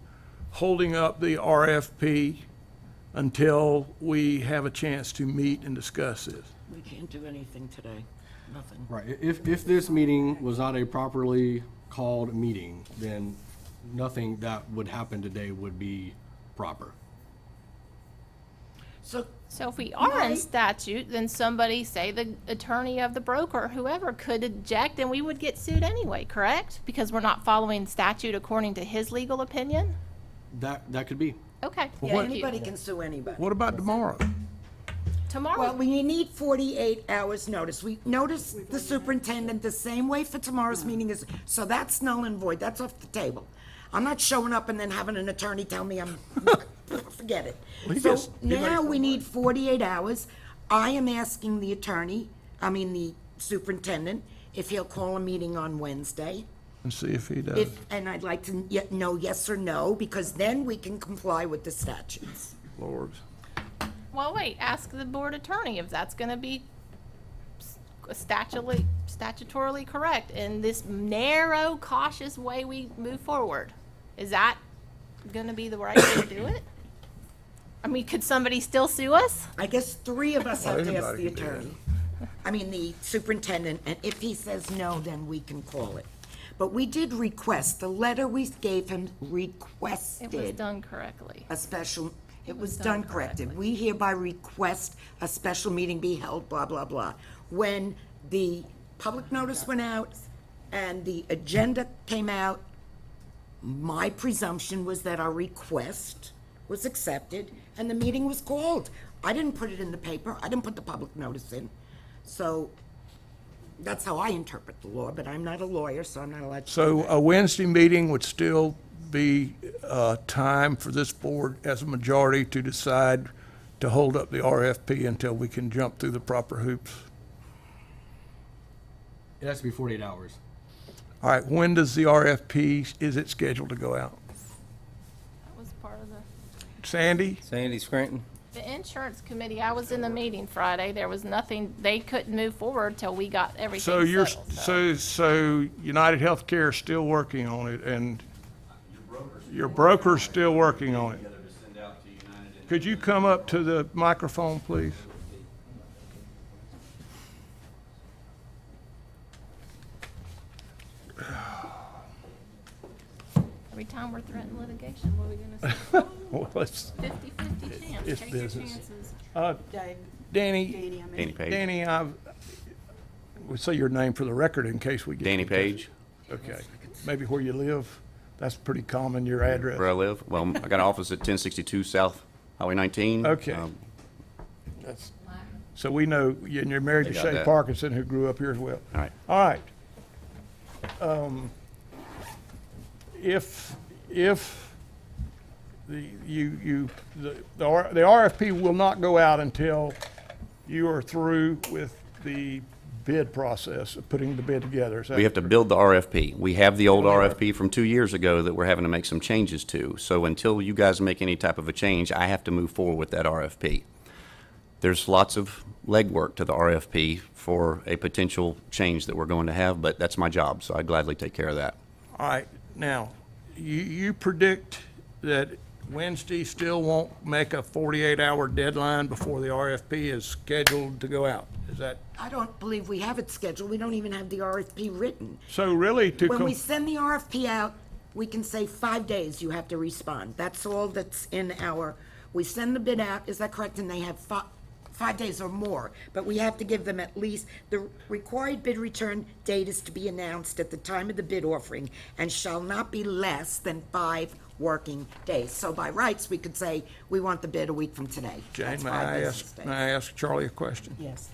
holding up the RFP until we have a chance to meet and discuss this? We can't do anything today, nothing. Right, if this meeting was not a properly called meeting, then nothing that would happen today would be proper. So if we are in statute, then somebody, say the attorney of the broker, whoever, could object and we would get sued anyway, correct? Because we're not following statute according to his legal opinion? That could be. Okay, Yeah, thank you. anybody can sue anybody. What about tomorrow? Well, Tomorrow, we need 48 hours notice. We notice the superintendent the same way for tomorrow's meeting is, so that's null and void, that's off the table. I'm not showing up and then having an attorney tell me forget it. Well, he So just- he now might- we need 48 hours. I am asking the the superintendent, if he'll call a meeting on Wednesday. And see if he does. And I'd like to know yes or no, because then we can comply with the statutes. Lord. well, wait, ask the board attorney if that's gonna be statutorily correct in this narrow, cautious way we move forward. Is that gonna be the right way to do it? I mean, could somebody still sue us? I guess 3 of us have to ask anybody the can do attorney. The superintendent, and if he says no, then we can call it. But we did request, the letter we gave him It was requested done correctly. a special, it was done corrected. We hereby request a special meeting be held, blah, blah, blah. When the public notice went out and the agenda came out, my presumption was that our request was accepted and the meeting was called. I didn't put it in the paper, I didn't put the public notice in. So that's how I interpret the law, but I'm not a lawyer, so I'm not allowed to. So a Wednesday meeting would still be time for this board as a majority to decide to hold up the RFP until we can jump through the proper hoops. It has to be 48 hours. All right, when does the RFP, is it scheduled to go out? That was part of the. Sandy? Sandy Scranton? The insurance committee, I was in the meeting Friday, there was nothing, they couldn't move forward till we got everything So you're, settled, so United Healthcare is still working on it, and your broker's still working on it. Could you come up to the microphone, please? Every time we're threatening litigation, what are we gonna say? Well, it's, 50-50 chance, it's take your business. chances. Danny, Danny Page. Danny, we'll say your name for the record in case we get. Danny contested. Page, Okay, maybe where you live, that's pretty common, your address. where I live. Well, I got an office at 1062 South Highway 19. Okay. That's- So we know, and you're married to They got Shay that. Parkinson, who grew up here as well. All right. All right. If the RFP will not go out until you are through with the bid process of putting the bid together, is that? We have to build the RFP. We have the old RFP from 2 years ago that we're having to make some changes to. So until you guys make any type of a change, I have to move forward with that RFP. There's lots of legwork to the RFP for a potential change that we're going to have, but that's my job, so I'd gladly take care of that. All right, now, you predict that Wednesday still won't make a 48-hour deadline before the RFP is scheduled to go out? Is that, I don't believe we have it scheduled. We don't even have the RFP written. so really to When we send the RFP out, we can say 5 days you have to respond. That's all that's in our, we send the bid out, is that correct? And they have 5 days or more, but we have to give them at least, the required bid return date is to be announced at the time of the bid offering and shall not be less than 5 working days. So by rights, we could say, we want the bid a week from today. Jane, That's may 5 I business ask, days. may I ask Charlie a question? Yes.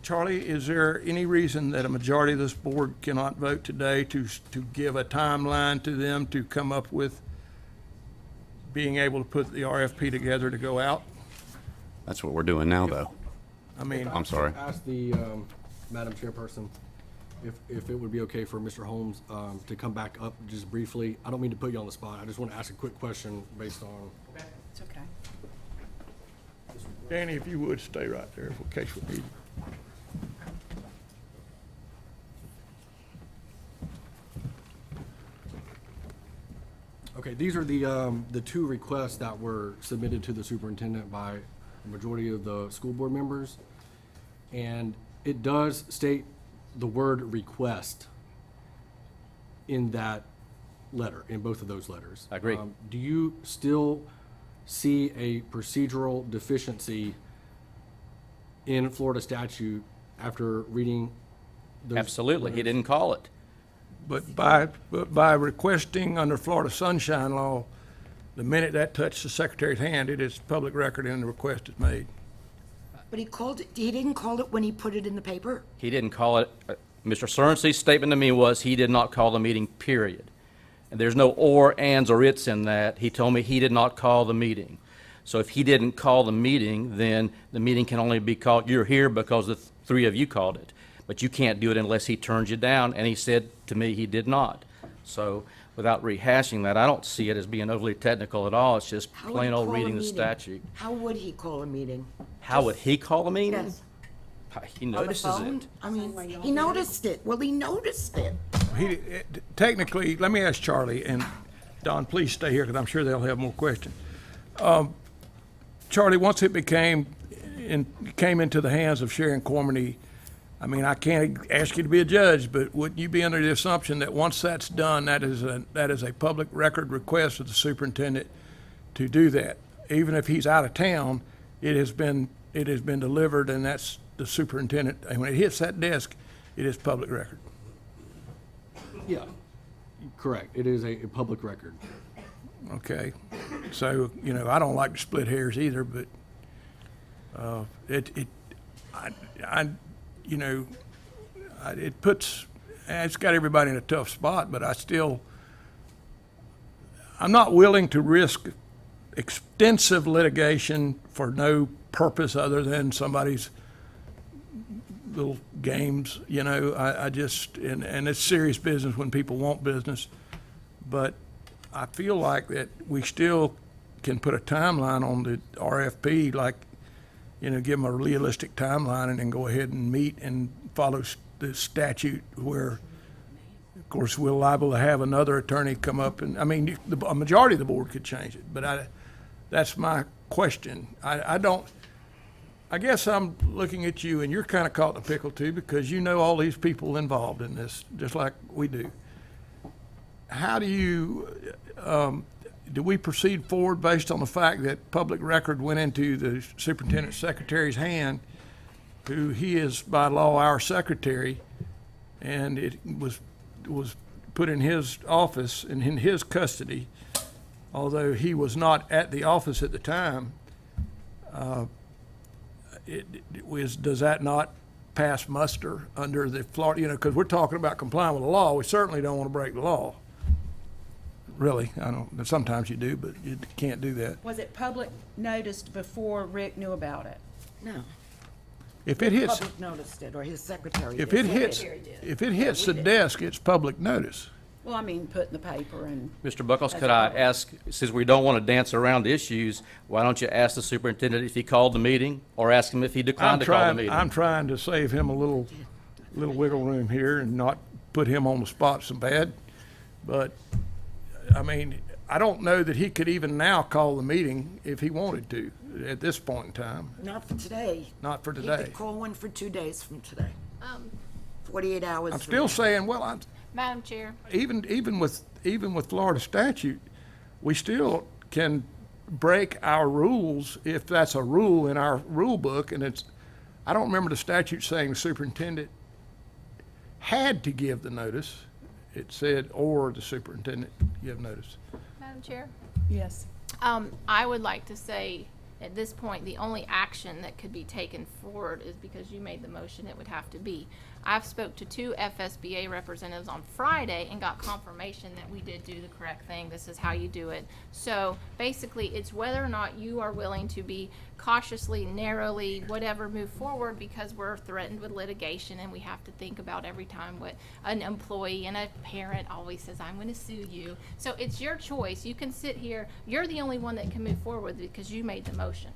Charlie, is there any reason that a majority of this board cannot vote today to give a timeline to them to come up with being able to put the RFP together to go out? That's what we're doing now, though. I mean, I'm sorry. Ask the Madam Chairperson if it would be okay for Mr. Holmes to come back up just briefly. I don't mean to put you on the spot. I just want to ask a quick question based on. It's okay. Danny, if you would, stay right there in case we need you. Okay, these are the two requests that were submitted to the superintendent by the majority of the school board members. And it does state the word request in that letter, in both of those letters. I agree. Do you still see a procedural deficiency in Florida statute after reading those? Absolutely, he didn't call it. But by requesting under Florida Sunshine Law, the minute that touched the secretary's hand, it is public record and the request is made. But he didn't call it when he put it in the paper? He didn't call it, Mr. Cerncy's statement to me was he did not call the meeting, period. And there's no or, ands, or its in that. He told me he did not call the meeting. So if he didn't call the meeting, then the meeting can only be called, you're here because the three of you called it. But you can't do it unless he turns you down, and he said to me he did not. So without rehashing that, I don't see it as being overly technical at all. It's just How would plain he old call a reading the meeting? statute. How would he call a meeting? How would he call a meeting? Yes. He On the notices phone? it. I mean, he noticed it. Well, he noticed it. Technically, let me ask Charlie, and Don, please stay here, because I'm sure they'll have more questions. Charlie, once it came into the hands of Sharon Cormany, I mean, I can't ask you to be a judge, but wouldn't you be under the assumption that once that's done, that is a public record request of the superintendent to do that? Even if he's out of town, it has been delivered, and that's the superintendent, and when it hits that desk, it is public record. Yeah, correct. It is a public record. Okay, so, I don't like to split hairs either, but, it's got everybody in a tough spot, but I'm not willing to risk extensive litigation for no purpose other than somebody's little games, I just, and it's serious business when people want business, but I feel like that we still can put a timeline on the RFP, like, give them a realistic timeline and then go ahead and meet and follow the statute where, of course, we're liable to have another attorney come up and, a majority of the board could change it, but that's my question. I guess I'm looking at you, and you're kind of caught in a pickle too, because you know all these people involved in this, just like we do. How do we proceed forward based on the fact that public record went into the superintendent secretary's hand, who he is by law our secretary, and it was put in his office and in his custody, although he was not at the office at the time? Does that not pass muster under the Florida, because we're talking about complying with the law. We certainly don't want to break the law. Really, sometimes you do, but you can't do that. Was it public noticed before Rick knew about it? No. If it hits, Public noticed it, or his secretary if did. it hits the desk, it's public notice. Well, I mean, put in the paper and. Mr. Buckles, could I ask, since we don't want to dance around issues, why don't you ask the superintendent if he called the meeting, or ask him if he declined to call the meeting? I'm trying to save him a little wiggle room here and not put him on the spot so bad. But, I don't know that he could even now call the meeting if he wanted to at this point in time. Not for today. Not for He today. could call one for 2 days from today. 48 hours. I'm from still now. saying, Madam Chair, even with Florida statute, we still can break our rules if that's a rule in our rule book, and I don't remember the statute saying the superintendent had to give the notice. It said, or the superintendent give notice. Madam Chair, Yes. I would like to say, at this point, the only action that could be taken forward is because you made the motion, it would have to be. I've spoke to 2 FSBA representatives on Friday and got confirmation that we did do the correct thing. This is how you do it. So basically, it's whether or not you are willing to be cautiously, narrowly, whatever, move forward, because we're threatened with litigation and we have to think about every time what an employee and a parent always says, I'm going to sue you. So it's your choice. You can sit here. You're the only one that can move forward because you made the motion.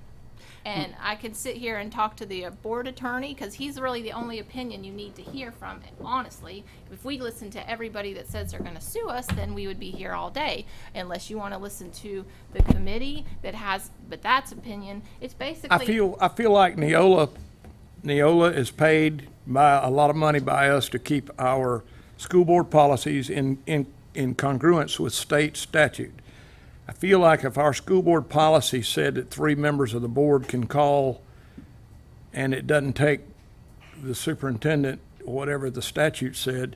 And I can sit here and talk to the board attorney, because he's really the only opinion you need to hear from. And honestly, if we listen to everybody that says they're going to sue us, then we would be here all day, unless you want to listen to the committee that has, but that's opinion. It's basically. I feel like Neola is paid by a lot of money by us to keep our school board policies in congruence with state statute. I feel like if our school board policy said that 3 members of the board can call, and it doesn't take the superintendent, or whatever the statute said,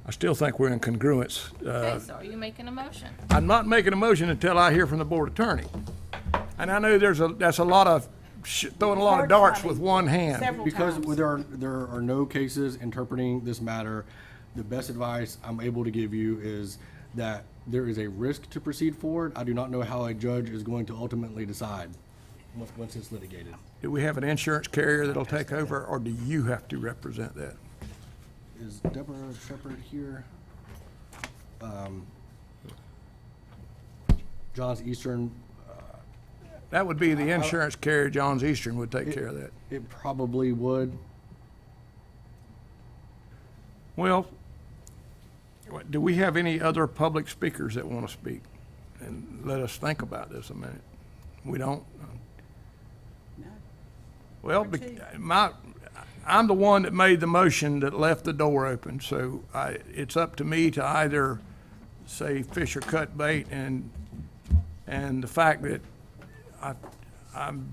I still think we're in congruence. Okay, so are you making a motion? I'm not making a motion until I hear from the board attorney. And I know that's a lot of throwing a lot of darts with one hand. Several Because times. there are no cases interpreting this matter, the best advice I'm able to give you is that there is a risk to proceed forward. I do not know how a judge is going to ultimately decide once it's litigated. Do we have an insurance carrier that'll take over, or do you have to represent that? Is Deborah Shepherd here? John's Eastern, That would be the insurance carrier. Johns Eastern would take care of that. it probably would. Well, do we have any other public speakers that want to speak? And let us think about this a minute. We don't? No. Well, I'm the one that made the motion that left the door open, so it's up to me to either say fish or cut bait, and the fact that I'm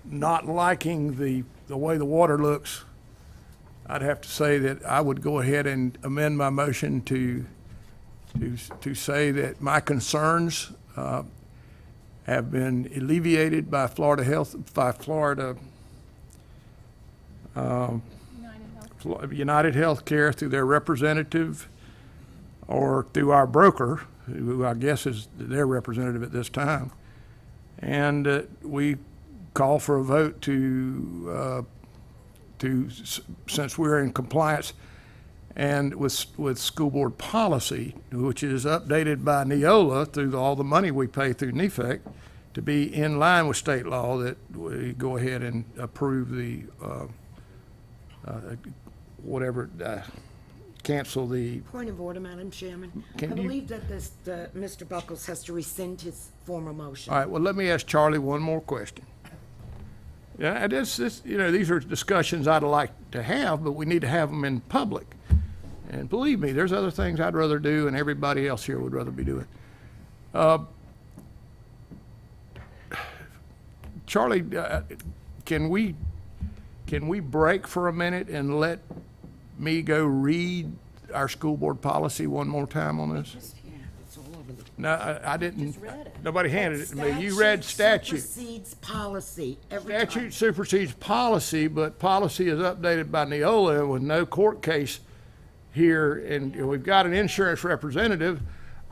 not liking the way the water looks, I'd have to say that I would go ahead and amend my motion to say that my concerns have been alleviated by Florida United Healthcare through their representative, or through our broker, who I guess is their representative at this time. And we call for a vote since we're in compliance and with school board policy, which is updated by Neola through all the money we pay through NEFAC, to be in line with state law, that we go ahead and approve the cancel the. Point of order, Madam Chairman. I Can you- believe that Mr. Buckles has to rescind his former motion. All right, well, let me ask Charlie one more question. Yeah, and these are discussions I'd like to have, but we need to have them in public. And believe me, there's other things I'd rather do and everybody else here would rather be doing. Charlie, can we break for a minute and let me go read our school board policy one more time on this? No, I didn't. Nobody handed it to me. You read statute. Supersedes policy every time. Statute supersedes policy, but policy is updated by Neola with no court case here, and we've got an insurance representative.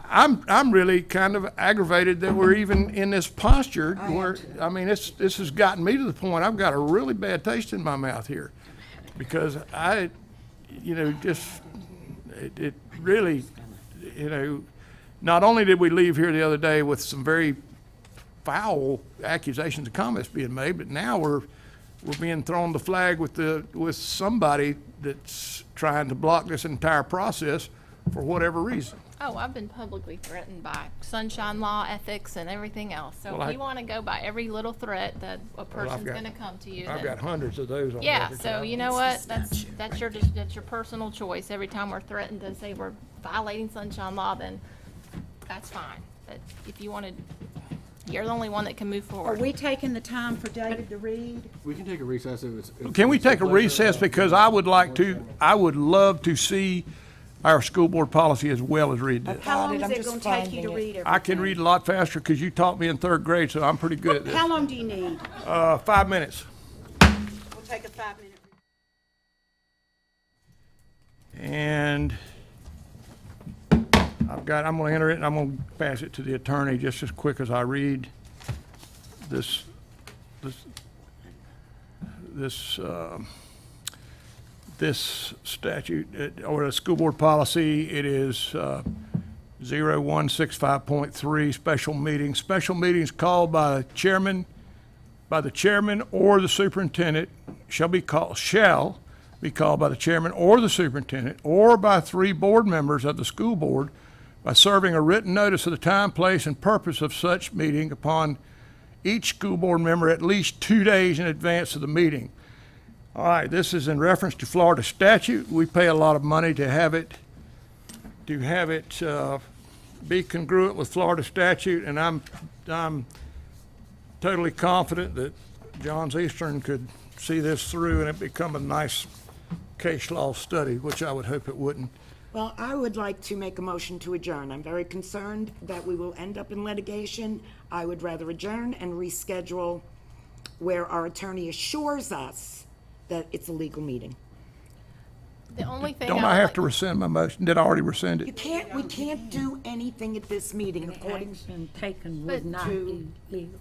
I'm really kind of aggravated that we're even in this posture where, I mean, this has gotten me to the point, I've got a really bad taste in my mouth here. Because it really, not only did we leave here the other day with some very foul accusations and comments being made, but now we're being thrown the flag with somebody that's trying to block this entire process for whatever reason. Oh, I've been publicly threatened by sunshine law, ethics, and everything else. So Well, if you want to go by every little threat that a person's got- going to come to you, I've then got hundreds of those on yeah. record. So you know what? That's your personal choice. Every time we're threatened to say we're violating sunshine law, then that's fine. But if you wanted, you're the only one that can move Are forward. we taking the time for David to read? We can take a recess if it's. Can we it's a take a pleasure. recess, because I would love to see our school board policy as well as read this. How long it. is I'm it just gonna take you finding to it. read everything? I can read a lot faster because you taught me in third grade, so I'm pretty good at this. How long do you need? 5 minutes. We'll take a 5-minute. And I'm gonna enter it, and I'm gonna pass it to the attorney just as quick as I read this statute, or the school board policy. It is 0165.3, special meetings. Special meetings called by the chairman or the superintendent shall be called by the chairman or the superintendent, or by 3 board members of the school board, by serving a written notice of the time, place, and purpose of such meeting upon each school board member at least 2 days in advance of the meeting. All right, this is in reference to Florida statute. We pay a lot of money to have it be congruent with Florida statute, and I'm totally confident that Johns Eastern could see this through and it become a nice case law study, which I would hope it wouldn't. Well, I would like to make a motion to adjourn. I'm very concerned that we will end up in litigation. I would rather adjourn and reschedule where our attorney assures us that it's a legal meeting. The only thing Don't would I have like- to rescind my motion? Did I already rescind We it? can't do anything at this meeting according to Action taken But would not be legal.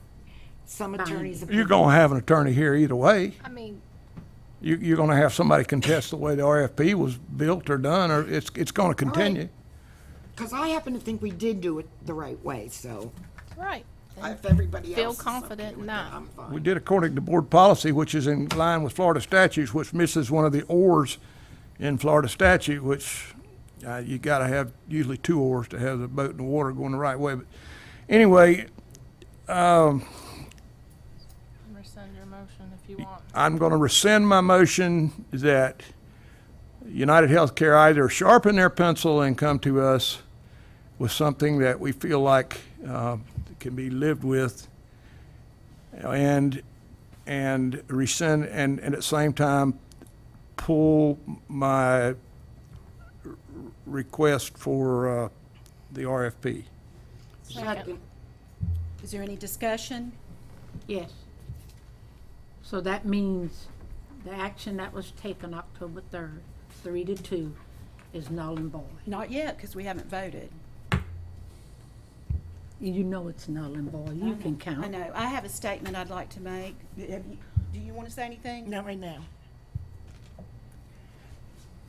some attorneys. You're gonna have an attorney here either way. I mean, You're gonna have somebody contest the way the RFP was built or done, or it's gonna continue. Because I happen to think we did do it the right way, so right. if everybody Feel else is confident okay in with that. I'm fine. We did according to board policy, which is in line with Florida statutes, which misses one of the ors in Florida statute, which you gotta have usually 2 oars to have the boat in the water going the right way. But anyway, Rescind your motion if if you want. I'm going to rescind my motion that United Healthcare either sharpen their pencil and come to us with something that we feel like can be lived with, and rescind, and at the same time pull my request for the RFP. Second. Is there any discussion? Yes. So that means the action that was taken October 3rd, 3-2, is null and void. Not yet, because we haven't voted. You know it's null and void. You can count. I know. I have a statement I'd like to make. Do you want to say anything? Not right now.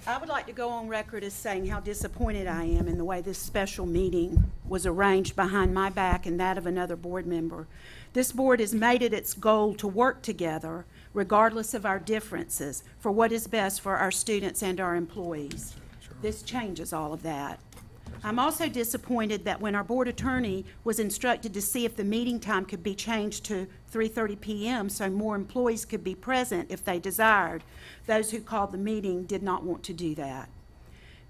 I would like to go on record as saying how disappointed I am in the way this special meeting was arranged behind my back and that of another board member. This board has made it its goal to work together, regardless of our differences, for what is best for our students and our employees. This changes all of that. I'm also disappointed that when our board attorney was instructed to see if the meeting time could be changed to 3:30 p.m. so more employees could be present if they desired, those who called the meeting did not want to do that.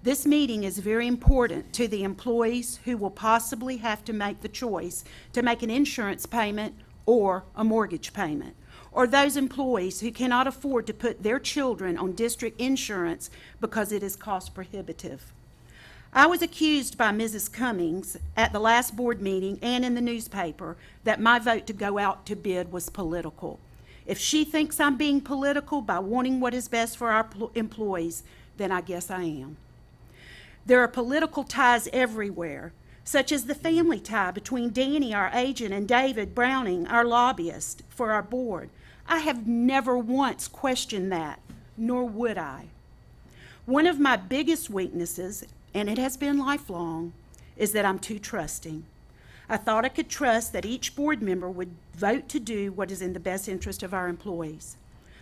This meeting is very important to the employees who will possibly have to make the choice to make an insurance payment or a mortgage payment, or those employees who cannot afford to put their children on district insurance because it is cost prohibitive. I was accused by Mrs. Cummings at the last board meeting and in the newspaper that my vote to go out to bid was political. If she thinks I'm being political by wanting what is best for our employees, then I guess I am. There are political ties everywhere, such as the family tie between Danny, our agent, and David Browning, our lobbyist for our board. I have never once questioned that, nor would I. One of my biggest weaknesses, and it has been lifelong, is that I'm too trusting. I thought I could trust that each board member would vote to do what is in the best interest of our employees.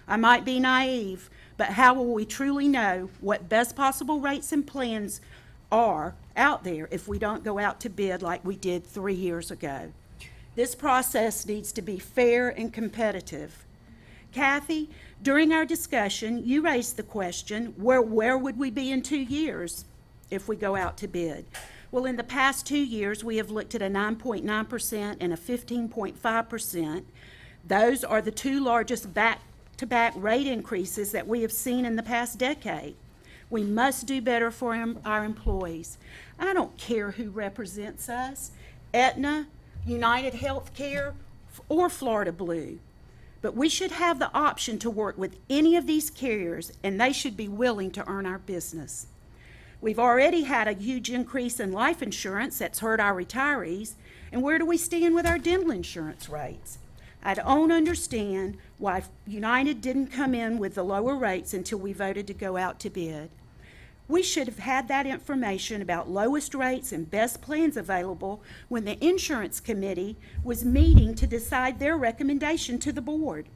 I might be naive, but how will we truly know what best possible rates and plans are out there if we don't go out to bid like we did 3 years ago? This process needs to be fair and competitive. Kathy, during our discussion, you raised the question, where would we be in 2 years if we go out to bid? Well, in the past 2 years, we have looked at a 9.9% and a 15.5%. Those are the two largest back-to-back rate increases that we have seen in the past decade. We must do better for our employees. I don't care who represents us, Aetna, United Healthcare, or Florida Blue. But we should have the option to work with any of these carriers, and they should be willing to earn our business. We've already had a huge increase in life insurance that's hurt our retirees, and where do we stand with our dental insurance rates? I don't understand why United didn't come in with the lower rates until we voted to go out to bid. We should have had that information about lowest rates and best plans available when the insurance committee was meeting to decide their recommendation to the board.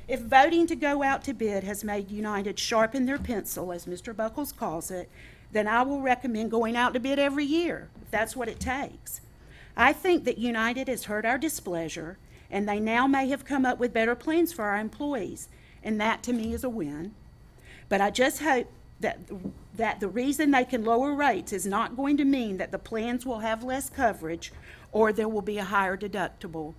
If voting to go out to bid has made United sharpen their pencil, as Mr. Buckles calls it, then I will recommend going out to bid every year, if that's what it takes. I think that United has heard our displeasure, and they now may have come up with better plans for our employees, and that to me is a win. But I just hope that the reason they can lower rates is not going to mean that the plans will have less coverage or there will be a higher deductible.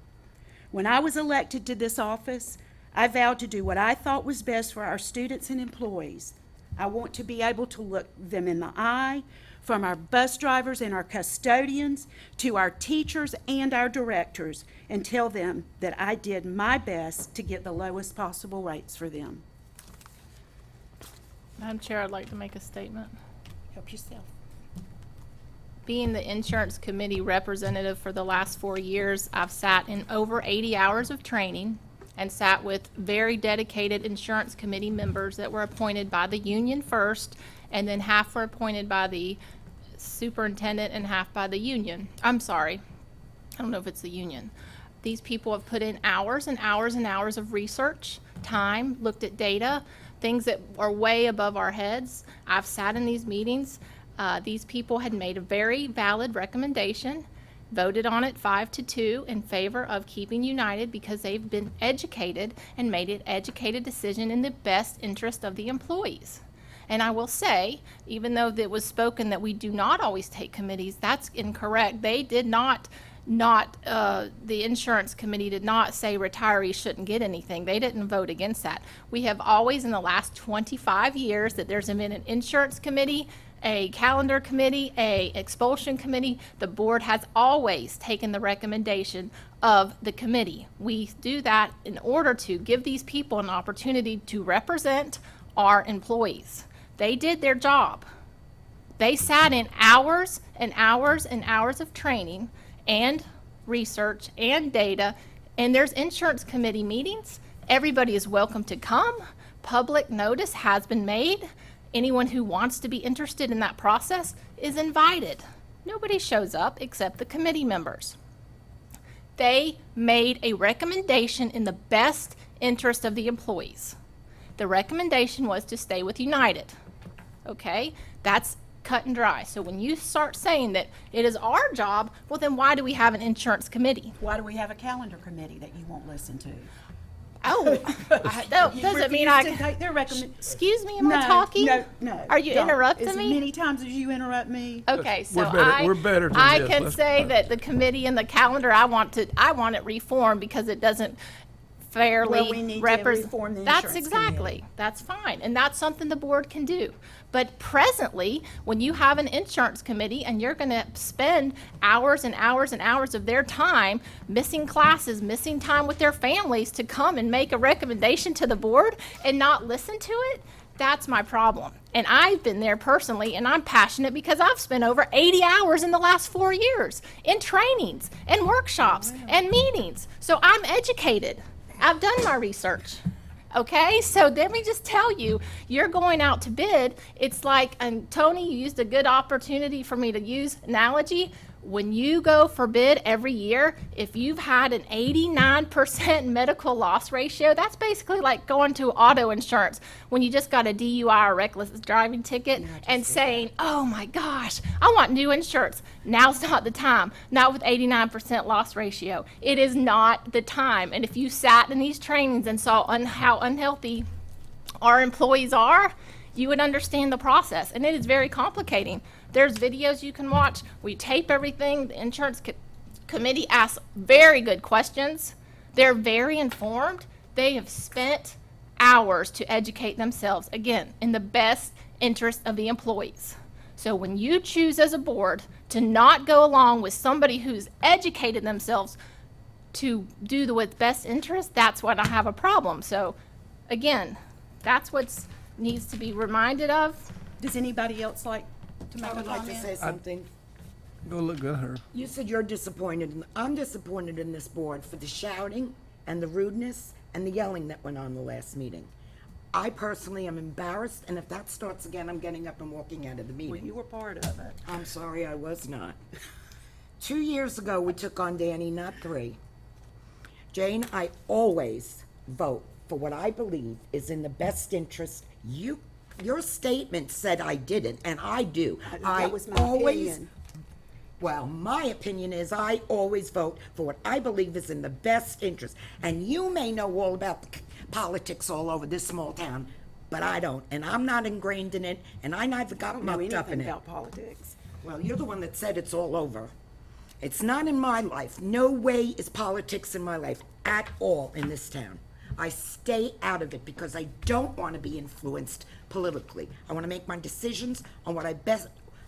When I was elected to this office, I vowed to do what I thought was best for our students and employees. I want to be able to look them in the eye, from our bus drivers and our custodians to our teachers and our directors, and tell them that I did my best to get the lowest possible rates for them. Madam Chair, I'd like to make a statement. Help yourself. Being the insurance committee representative for the last 4 years, I've sat in over 80 hours of training and sat with very dedicated insurance committee members that were appointed by the union first, and then half were appointed by the superintendent and half by the union. I'm sorry, I don't know if it's the union. These people have put in hours and hours and hours of research, time, looked at data, things that are way above our heads. I've sat in these meetings. These people had made a very valid recommendation. voted on it 5-2 in favor of keeping United because they've been educated and made an educated decision in the best interest of the employees. And I will say, even though it was spoken that we do not always take committees, that's incorrect. They did not, the insurance committee did not say retirees shouldn't get anything. They didn't vote against that. We have always, in the last 25 years, that there's been an insurance committee, a calendar committee, a expulsion committee. The board has always taken the recommendation of the committee. We do that in order to give these people an opportunity to represent our employees. They did their job. They sat in hours and hours and hours of training and research and data, and there's insurance committee meetings. Everybody is welcome to come. Public notice has been made. Anyone who wants to be interested in that process is invited. Nobody shows up except the committee members. They made a recommendation in the best interest of the employees. The recommendation was to stay with United. Okay, that's cut and dry. So when you start saying that it is our job, well, then why do we have an insurance committee? Why do we have a calendar committee that you won't listen to? Oh, that doesn't mean I Refuse to take their Excuse me, am I talking? No. Are you don't. interrupting As me? many times as you interrupt me. Okay, so We're better than I this. can Let's- say that the committee and the calendar, I want it reformed because it doesn't fairly Well, we need to represent. reform the That's insurance exactly, committee. that's fine, and that's something the board can do. But presently, when you have an insurance committee and you're gonna spend hours and hours and hours of their time missing classes, missing time with their families to come and make a recommendation to the board and not listen to it, that's my problem. And I've been there personally, and I'm passionate because I've spent over 80 hours in the last 4 years in trainings and workshops and meetings. So I'm educated. I've done my research. Okay, so let me just tell you, you're going out to bid. It's like, and Tony, you used a good opportunity for me to use analogy. When you go for bid every year, if you've had an 89% medical loss ratio, that's basically like going to auto insurance when you just got a DUI or reckless driving ticket and saying, oh my gosh, I want new insurance. Now's not the time. Not with 89% loss ratio. It is not the time. And if you sat in these trainings and saw how unhealthy our employees are, you would understand the process. And it is very complicating. There's videos you can watch. We tape everything. The insurance committee asks very good questions. They're very informed. They have spent hours to educate themselves, again, in the best interest of the employees. So when you choose as a board to not go along with somebody who's educated themselves to do what's best interest, that's when I have a problem. So again, that's what needs to be reminded of. Does anybody else like to make I a would like to comment? say something. Go look at her. You said you're disappointed. I'm disappointed in this board for the shouting and the rudeness and the yelling that went on the last meeting. I personally am embarrassed, and if that starts again, I'm getting up and walking out of the Well, meeting. you were part of it. I'm sorry, I was not. 2 years ago, we took on Danny, not 3. Jane, I always vote for what I believe is in the best interest. Your statement said I didn't, and I do. That was my always opinion. Well, my opinion is I always vote for what I believe is in the best interest. And you may know all about the politics all over this small town, but I don't. And I'm not ingrained in it, and I never I got don't know mucked up in anything it. about politics. Well, you're the one that said it's all over. It's not in my life. No way is politics in my life at all in this town. I stay out of it because I don't want to be influenced politically. I want to make my decisions on what I best.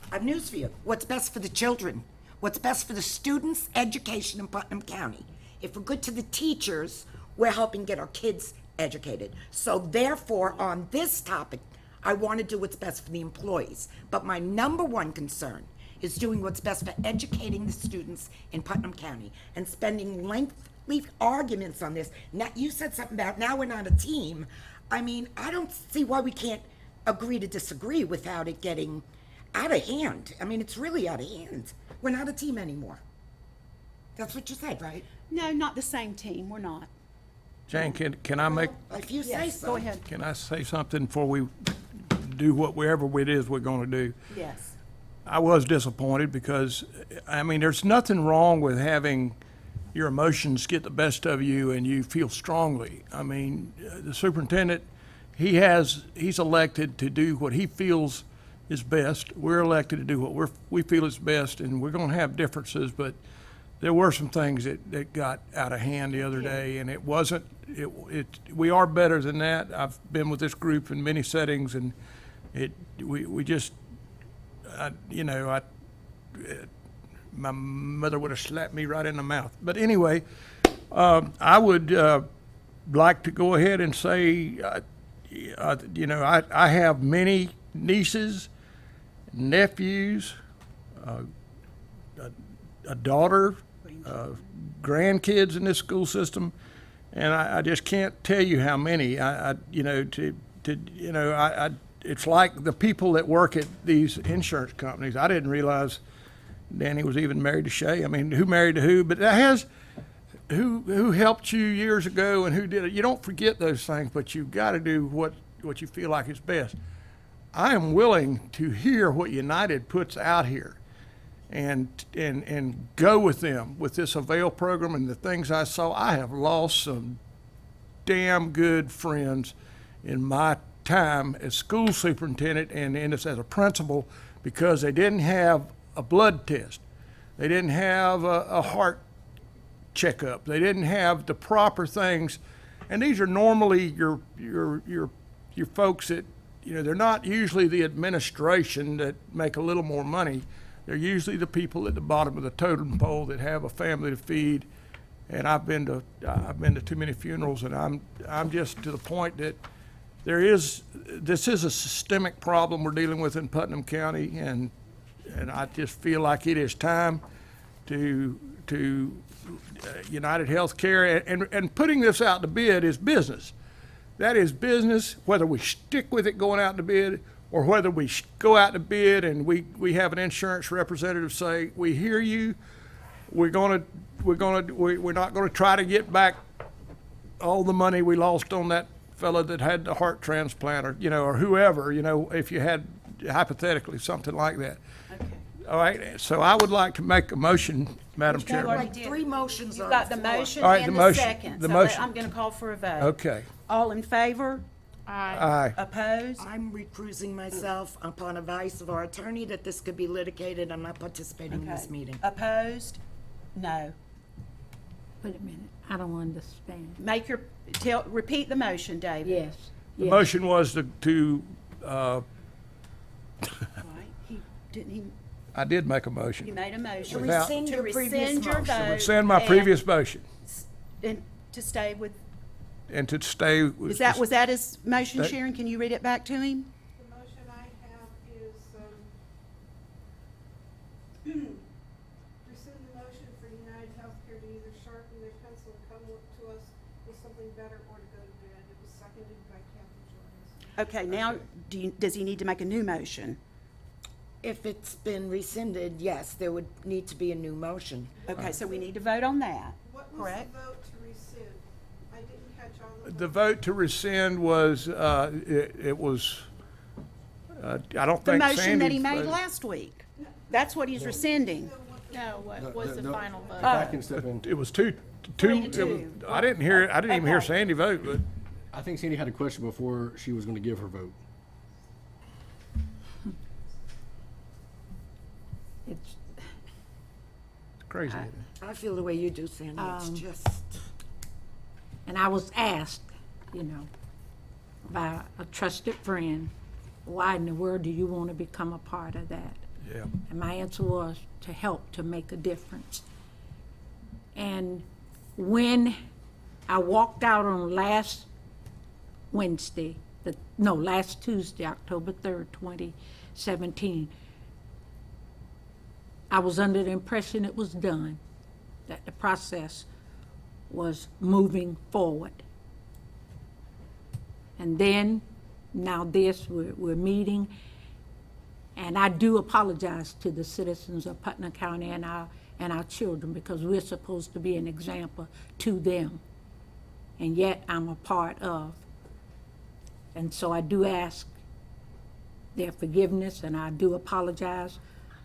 I have news for you. What's best for the children? What's best for the students' education in Putnam County? If we're good to the teachers, we're helping get our kids educated. So therefore, on this topic, I want to do what's best for the employees. But my number one concern is doing what's best for educating the students in Putnam County and spending lengthy arguments on this. Now, you said something about now we're not a team. I mean, I don't see why we can't agree to disagree without it getting out of hand. I mean, it's really out of hand. We're not a team anymore. That's what you said, right? No, not the same team. We're not. Jane, can I make, If you say so. Go ahead. can I say something before we do whatever it is we're gonna do? Yes. I was disappointed because, I mean, there's nothing wrong with having your emotions get the best of you and you feel strongly. I mean, the superintendent, he's elected to do what he feels is best. We're elected to do what we feel is best, and we're gonna have differences, but there were some things that got out of hand the other day, and it wasn't, we are better than that. I've been with this group in many settings, and we just, my mother would have slapped me right in the mouth. But anyway, I would like to go ahead and say, I have many nieces, nephews, a daughter, grandkids in this school system, and I just can't tell you how many. It's like the people that work at these insurance companies. I didn't realize Danny was even married to Shay. I mean, who married to who? But that has who helped you years ago and who did it. You don't forget those things, but you've got to do what you feel like is best. I am willing to hear what United puts out here and go with them with this Avail program and the things I saw. I have lost some damn good friends in my time as school superintendent and as a principal because they didn't have a blood test. They didn't have a heart checkup. They didn't have the proper things. And these are normally your folks that, they're not usually the administration that make a little more money. They're usually the people at the bottom of the totem pole that have a family to feed. And I've been to too many funerals, and I'm just to the point that this is a systemic problem we're dealing with in Putnam County, and I just feel like it is time to United Healthcare, and putting this out to bid is business. That is business, whether we stick with it going out to bid or whether we go out to bid and we have an insurance representative say, we hear you, we're not gonna try to get back all the money we lost on that fella that had the heart transplant, or whoever, if you had hypothetically something like that. Okay. All right, so I would like to make a motion, Madam Which one Chairman. like Three motions You've on got the the floor. motion All right, and the the motion- second. the So motion. I'm gonna call for a vote. Okay, All in favor? aye. Opposed? I'm recusing myself upon advice of our attorney that this could be litigated. I'm not participating in this Okay. meeting. Opposed? No. Wait a minute, I don't understand. Repeat the motion, David. Yes, The yes. motion was to All right, he I did make a motion. made a motion. Without- Rescind To your previous rescind your motion. vote. Rescind my and- previous motion And to stay with, and to stay with. was that his motion, That- Sharon? Can you read it back to him? The motion I have is, rescind the motion for United Healthcare to either sharpen their pencil and come to us with something better or to go to bed. It was seconded by Kathy Jordan. Okay, now, does he need to make a new motion? If it's been rescinded, yes, there would need to be a new motion. Okay, so we need to vote on that, What was correct? the vote to rescind? I didn't catch all of it. The vote to rescind was, it was, I don't The think motion that Sandy he made voted. last week. That's what he's rescinding. No, what was the final vote? If I can step in, It was two, Three to it two. was- I didn't even hear Okay. Sandy vote, but I think Sandy had a question before she was gonna give her vote. It's, it's crazy. isn't it? I feel the way you do, Sandy. It's just, and I was asked, by a trusted friend, why in the world do you want to become a part of that? Yeah. And my answer was to help to make a difference. And when I walked out on last Tuesday, October 3rd, 2017, I was under the impression it was done, that the process was moving forward. And then, now we're meeting, and I do apologize to the citizens of Putnam County and our children, because we're supposed to be an example to them, and yet I'm a part of. And so I do ask their forgiveness, and I do apologize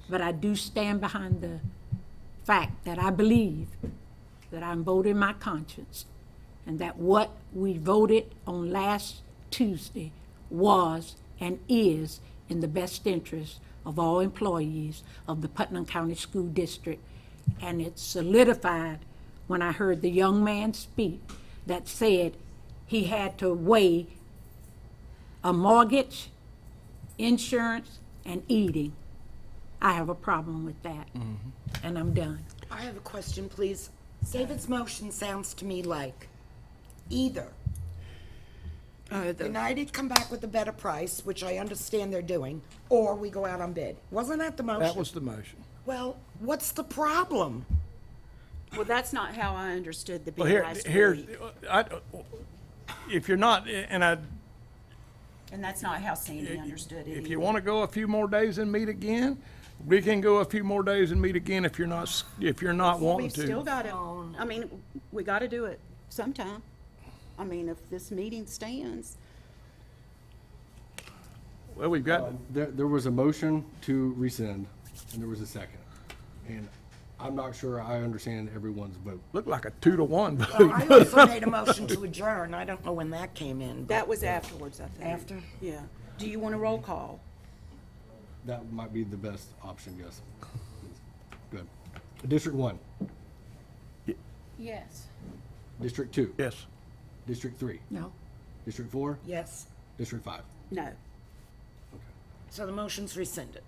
But I do stand behind the fact that I believe that I'm voting my conscience, and that what we voted on last Tuesday was and is in the best interest of all employees of the Putnam County School District. And it's solidified when I heard the young man speak that said he had to weigh a mortgage, insurance, and eating. I have a problem with that, and I'm done. I have a question, please. David's motion sounds to me like either United come back with a better price, which I understand they're doing, or we go out on bid. Wasn't that the motion? That was the motion. Well, what's the problem? Well, that's not how I understood the Well, bid last week. If you're not, and And that's not how Sandy understood it if you either. want to go a few more days and meet again, we can go a few more days and meet again if you're not wanting We've to. still got it, I mean, we gotta do it sometime. I mean, if this meeting stands. Well, we've got, There was a motion to rescind, and there was a second. And I'm not sure I understand everyone's vote. looked like a 2-to-1 Well, vote. I also made a motion to adjourn. I don't know when that came in. but- That was afterwards, I think. After? Yeah. Do you want a roll call? That might be the best option, yes. Good. District 1, Yes. District 2, Yes. District 3, No? District 4, Yes. District 5. No. So the motion's rescinded.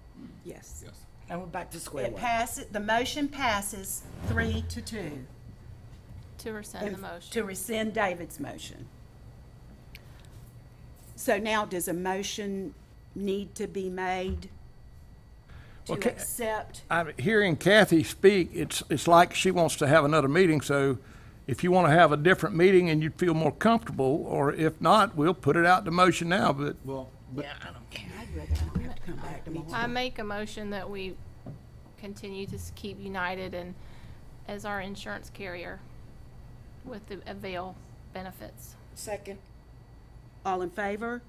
Yes. Yes. And we're back to square It one. passes, the motion passes 3-2. To rescind the motion. To rescind David's motion. So now, does a motion need to be made to Okay. accept? I'm hearing Kathy speak, it's like she wants to have another meeting, so if you want to have a different meeting and you'd feel more comfortable, or if not, we'll put it out to motion now, but Well, but I'd rather not have to come back tomorrow. I make a motion that we continue to keep United and as our insurance carrier with the avail benefits. Second. All in favor?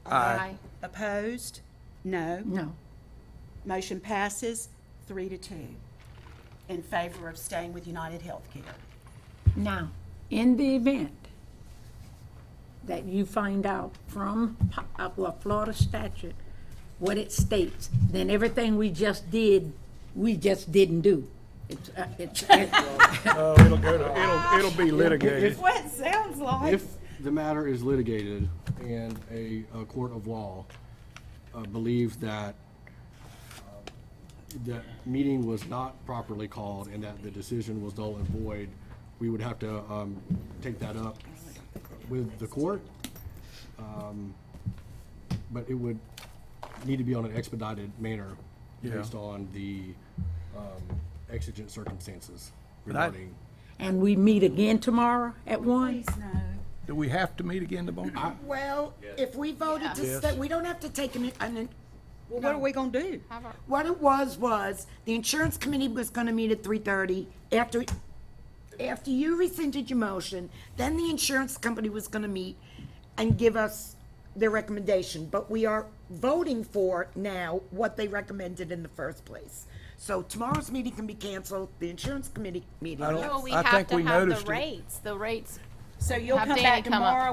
Aye. Opposed? No. No. Motion passes 3-2 in favor of staying with United Healthcare. Now, in the event that you find out from, Florida statute, what it states, then everything we just did, we just didn't do. it'll be litigated. What it sounds like. if the matter is litigated and a court of law believes that the meeting was not properly called and that the decision was null and void, we would have to take that up with the court. But it would need to be on an expedited manner Yeah. based on the exigent circumstances But I- regarding. And we meet again tomorrow at 1? Please, no. Do we have to meet again tomorrow? Well, if we voted to Yes. stay, we don't have to take an, Well, what are we gonna do? Have our- what it was the insurance committee was gonna meet at 3:30 after you rescinded your motion, then the insurance company was gonna meet and give us their recommendation, but we are voting for now what they recommended in the first place. So tomorrow's meeting can be canceled, the insurance committee meeting. I don't- No, we I have think to we have noticed the it. rates. The rates, So you'll Have come Danny back come up. tomorrow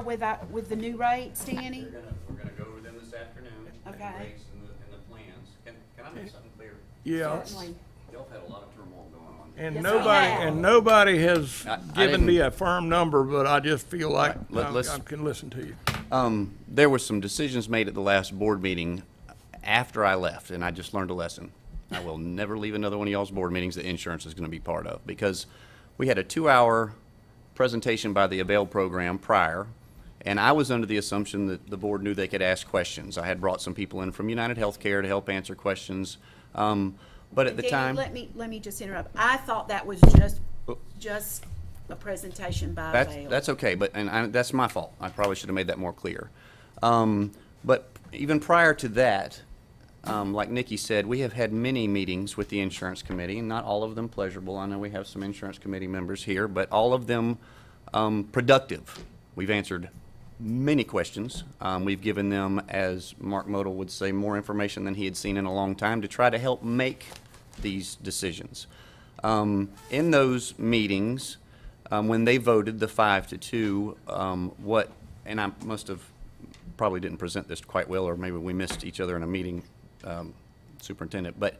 with the new rates, Danny? We're gonna go over them this afternoon, and Okay. the rates and the plans. Can I make something clear? Yeah, Certainly. Y'all have had a lot of turmoil going on. and Yes, nobody has I given me didn't- a firm number, but I just feel like let's- I can listen to you. There were some decisions made at the last board meeting after I left, and I just learned a lesson. I will never leave another one of y'all's board meetings that insurance is gonna be part of, because we had a 2-hour presentation by the Avail program prior, and I was under the assumption that the board knew they could ask questions. I had brought some people in from United Healthcare to help answer questions, but at the Danny, time. let me just interrupt. I thought that was just a presentation by Avail. That's okay, but, that's my fault. I probably should have made that more clear. But even prior to that, like Nikki said, we have had many meetings with the insurance committee, and not all of them pleasurable. I know we have some insurance committee members here, but all of them productive. We've answered many questions. We've given them, as Mark Modell would say, more information than he had seen in a long time to try to help make these decisions. In those meetings, when they voted the 5-2, and I must have probably didn't present this quite well, or maybe we missed each other in a meeting, Superintendent, but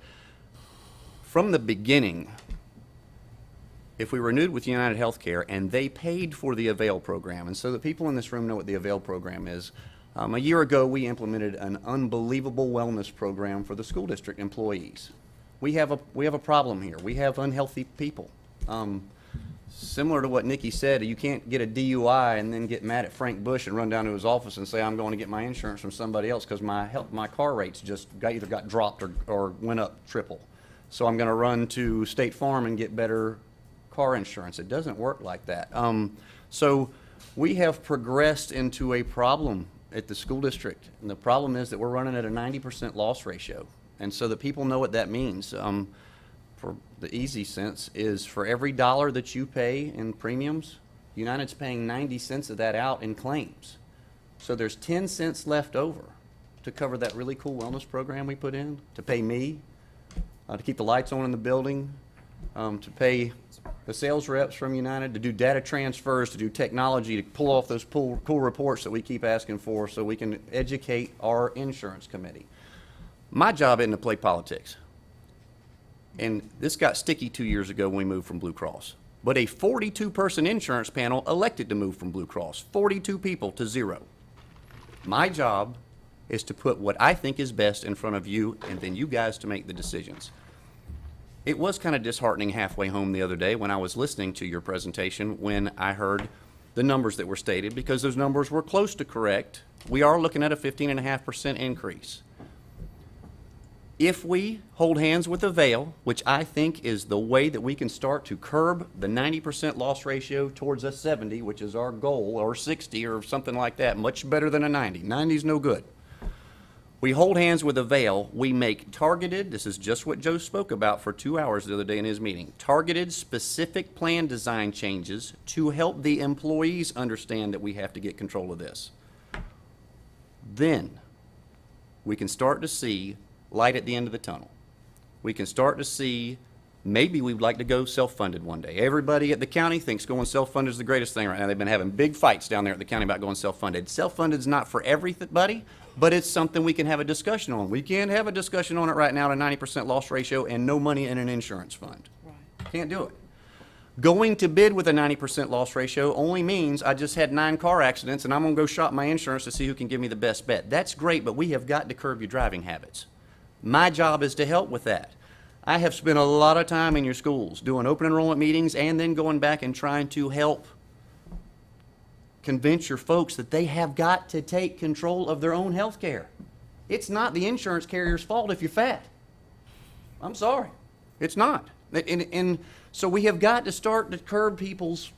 from the beginning, if we renewed with United Healthcare and they paid for the Avail program, and so the people in this room know what the Avail program is, a year ago we implemented an unbelievable wellness program for the school district employees. We have a problem here. We have unhealthy people. Similar to what Nikki said, you can't get a DUI and then get mad at Frank Bush and run down to his office and say, I'm going to get my insurance from somebody else because my car rates just either got dropped or went up triple. So I'm going to run to State Farm and get better car insurance. It doesn't work like that. So we have progressed into a problem at the school district. And the problem is that we're running at a 90% loss ratio. And so that people know what that means. For the easy sense is for every dollar that you pay in premiums, United's paying 90 cents of that out in claims. So there's 10 cents left over to cover that really cool wellness program we put in, to pay me, to keep the lights on in the building, to pay the sales reps from United, to do data transfers, to do technology, to pull off those cool reports that we keep asking for so we can educate our insurance committee. My job isn't to play politics. And this got sticky 2 years ago when we moved from Blue Cross. But a 42-person insurance panel elected to move from Blue Cross, 42 people to 0. My job is to put what I think is best in front of you and then you guys to make the decisions. It was kind of disheartening halfway home the other day when I was listening to your presentation when I heard the numbers that were stated, because those numbers were close to correct. We are looking at a 15.5% increase. If we hold hands with Avail, which I think is the way that we can start to curb the 90% loss ratio towards a 70, which is our goal, or 60 or something like that, much better than a 90. 90's no good. We hold hands with Avail, we make targeted, this is just what Joe spoke about for 2 hours the other day in his meeting, targeted specific plan design changes to help the employees understand that we have to get control of this. Then we can start to see light at the end of the tunnel. We can start to see maybe we'd like to go self-funded one day. Everybody at the county thinks going self-funded is the greatest thing right now. They've been having big fights down there at the county about going self-funded. Self-funded is not for everybody, but it's something we can have a discussion on. We can't have a discussion on it right now at a 90% loss ratio and no money in an insurance fund. Right. Can't do it. Going to bid with a 90% loss ratio only means I just had 9 car accidents and I'm going to go shop my insurance to see who can give me the best bet. That's great, but we have got to curb your driving habits. My job is to help with that. I have spent a lot of time in your schools doing open enrollment meetings and then going back and trying to help convince your folks that they have got to take control of their own health care. It's not the insurance carrier's fault if you're fat. I'm sorry. It's not. And so we have got to start to curb people's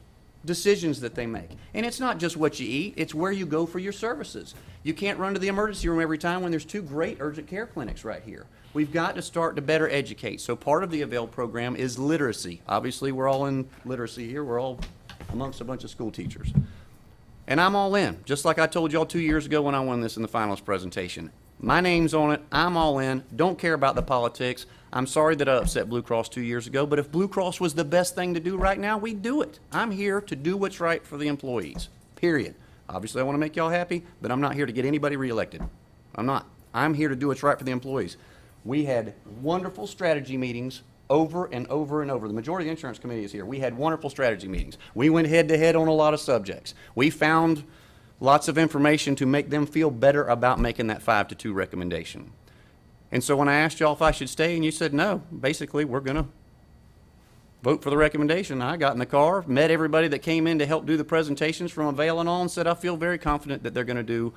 decisions that they make. And it's not just what you eat, it's where you go for your services. You can't run to the emergency room every time when there's 2 great urgent care clinics right here. We've got to start to better educate. So part of the Avail program is literacy. Obviously, we're all in literacy here. We're all amongst a bunch of school teachers. And I'm all in, just like I told y'all 2 years ago when I won this in the finals presentation. My name's on it. I'm all in. Don't care about the politics. I'm sorry that I upset Blue Cross 2 years ago, but if Blue Cross was the best thing to do right now, we'd do it. I'm here to do what's right for the employees, period. Obviously, I want to make y'all happy, but I'm not here to get anybody reelected. I'm not. I'm here to do what's right for the employees. We had wonderful strategy meetings over and over and over. The majority of the insurance committee is here. We had wonderful strategy meetings. We went head to head on a lot of subjects. We found lots of information to make them feel better about making that 5-2 recommendation. And so when I asked y'all if I should stay and you said no, basically we're going to vote for the recommendation. I got in the car, met everybody that came in to help do the presentations from Avail and all, and said I feel very confident that they're going to do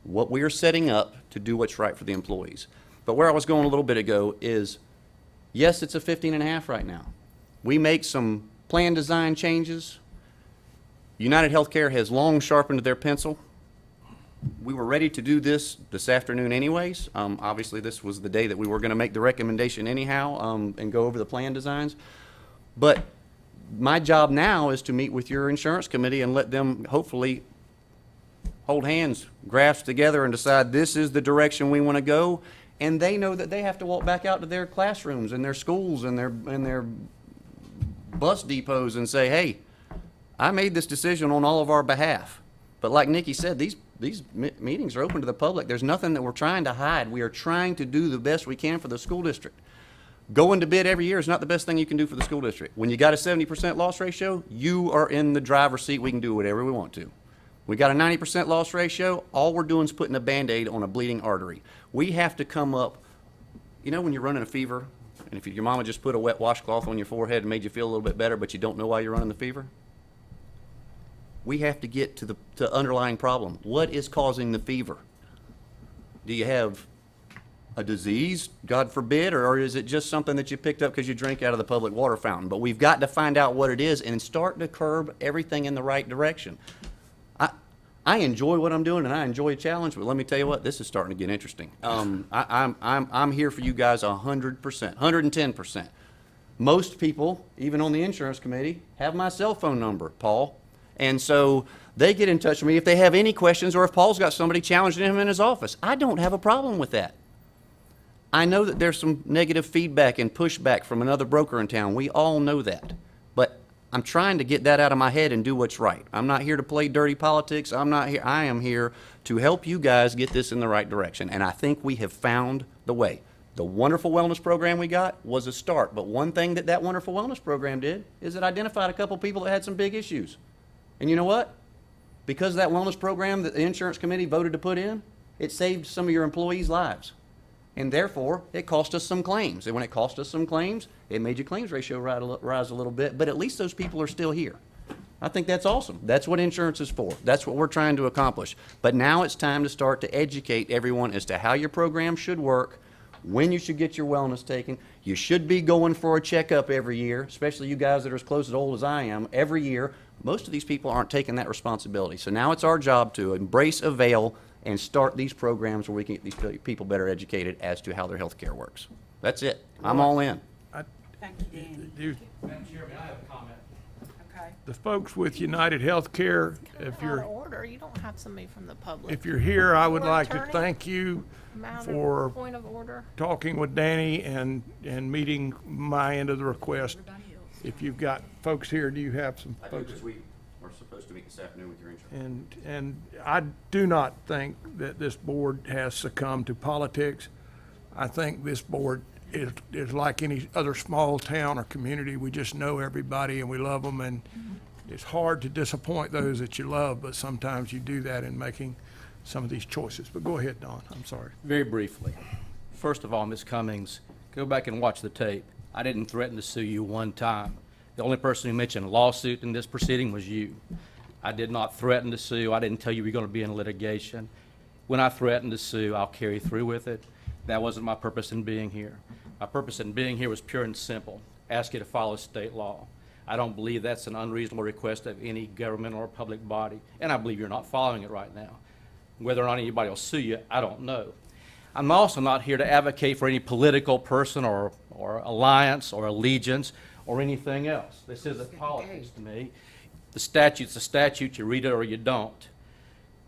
what we are setting up to do what's right for the employees. But where I was going a little bit ago is, yes, it's a 15.5 right now. We make some plan design changes. United Healthcare has long sharpened their pencil. We were ready to do this afternoon anyways. Obviously, this was the day that we were going to make the recommendation anyhow and go over the plan designs. But my job now is to meet with your insurance committee and let them hopefully hold hands, grasp together and decide this is the direction we want to go. And they know that they have to walk back out to their classrooms and their schools and their bus depots and say, hey, I made this decision on all of our behalf. But like Nikki said, these meetings are open to the public. There's nothing that we're trying to hide. We are trying to do the best we can for the school district. Going to bid every year is not the best thing you can do for the school district. When you got a 70% loss ratio, you are in the driver's seat. We can do whatever we want to. We got a 90% loss ratio, all we're doing is putting a Band-Aid on a bleeding artery. We have to come up, you know when you're running a fever, and if your mama just put a wet washcloth on your forehead and made you feel a little bit better, but you don't know why you're running the fever? We have to get to the underlying problem. What is causing the fever? Do you have a disease, God forbid, or is it just something that you picked up because you drank out of the public water fountain? But we've got to find out what it is and start to curb everything in the right direction. I enjoy what I'm doing and I enjoy a challenge, but let me tell you what, this is starting to get interesting. I'm here for you guys 100%, 110%. Most people, even on the insurance committee, have my cell phone number, Paul. And so they get in touch with me if they have any questions or if Paul's got somebody challenging him in his office. I don't have a problem with that. I know that there's some negative feedback and pushback from another broker in town. We all know that. But I'm trying to get that out of my head and do what's right. I'm not here to play dirty politics. I am here to help you guys get this in the right direction. And I think we have found the way. The wonderful wellness program we got was a start. But one thing that wonderful wellness program did is it identified a couple people that had some big issues. And you know what? Because of that wellness program that the insurance committee voted to put in, it saved some of your employees' lives. And therefore, it cost us some claims. And when it cost us some claims, it made your claims ratio rise a little bit. But at least those people are still here. I think that's awesome. That's what insurance is for. That's what we're trying to accomplish. But now it's time to start to educate everyone as to how your program should work, when you should get your wellness taken. You should be going for a checkup every year, especially you guys that are as close as old as I am, every year. Most of these people aren't taking that responsibility. So now it's our job to embrace, avail, and start these programs where we can get these people better educated as to how their health care works. That's it. I'm all in. Thank you, Dan. Madam Chairman, I have a comment. Okay. The folks with United Healthcare, Kind of out of order. You don't have somebody from the public. if you're here, I would Or like to attorney. thank you Matter- for Point of order. talking with Danny and meeting my end of the request. If you've got folks here, do you have some folks? we are supposed to meet this afternoon with your insurance. And I do not think that this board has succumbed to politics. I think this board is like any other small town or community. We just know everybody and we love them, and it's hard to disappoint those that you love, but sometimes you do that in making some of these choices. But go ahead, Don, I'm sorry. Very briefly. First of all, Ms. Cummings, go back and watch the tape. I didn't threaten to sue you one time. The only person who mentioned a lawsuit in this proceeding was you. I did not threaten to sue. I didn't tell you we were going to be in litigation. When I threatened to sue, I'll carry through with it. That wasn't my purpose in being here. My purpose in being here was pure and simple. Ask you to follow state law. I don't believe that's an unreasonable request of any government or public body, and I believe you're not following it right now. Whether or not anybody will sue you, I don't know. I'm also not here to advocate for any political person or alliance or allegiance or anything else. This isn't politics to me. The statute's a statute. You read it or you don't.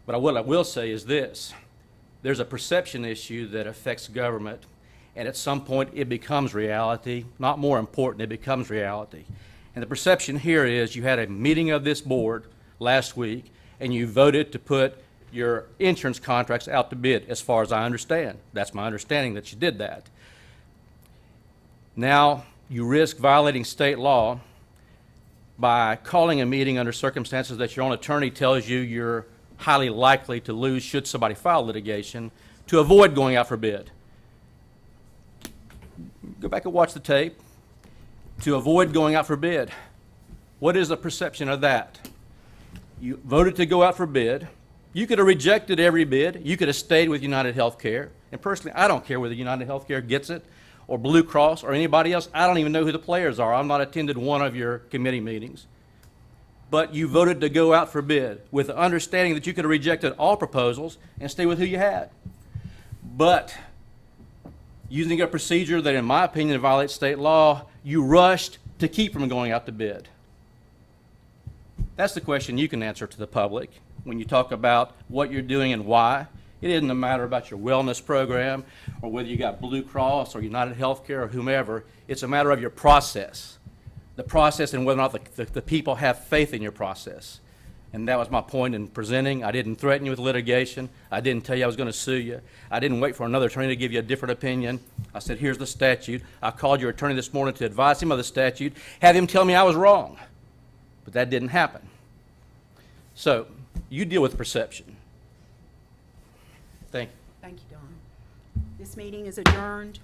But what I will say is this. There's a perception issue that affects government, and at some point it becomes reality. Not more important, it becomes reality. And the perception here is you had a meeting of this board last week, and you voted to put your insurance contracts out to bid, as far as I understand. That's my understanding that you did that. Now, you risk violating state law by calling a meeting under circumstances that your own attorney tells you you're highly likely to lose should somebody file litigation, to avoid going out for bid. Go back and watch the tape. To avoid going out for bid. What is the perception of that? You voted to go out for bid. You could have rejected every bid. You could have stayed with United Healthcare. And personally, I don't care whether United Healthcare gets it or Blue Cross or anybody else. I don't even know who the players are. I've not attended one of your committee meetings. But you voted to go out for bid with the understanding that you could have rejected all proposals and stay with who you had. But using a procedure that, in my opinion, violates state law, you rushed to keep from going out to bid. That's the question you can answer to the public. when you talk about what you're doing and why. It isn't a matter about your wellness program or whether you got Blue Cross or United Healthcare or whomever. It's a matter of your process. The process and whether or not the people have faith in your process. And that was my point in presenting. I didn't threaten you with litigation. I didn't tell you I was going to sue you. I didn't wait for another attorney to give you a different opinion. I said, here's the statute. I called your attorney this morning to advise him of the statute, have him tell me I was wrong. But that didn't happen. So you deal with perception. Thank you. Thank you, Don. This meeting is adjourned.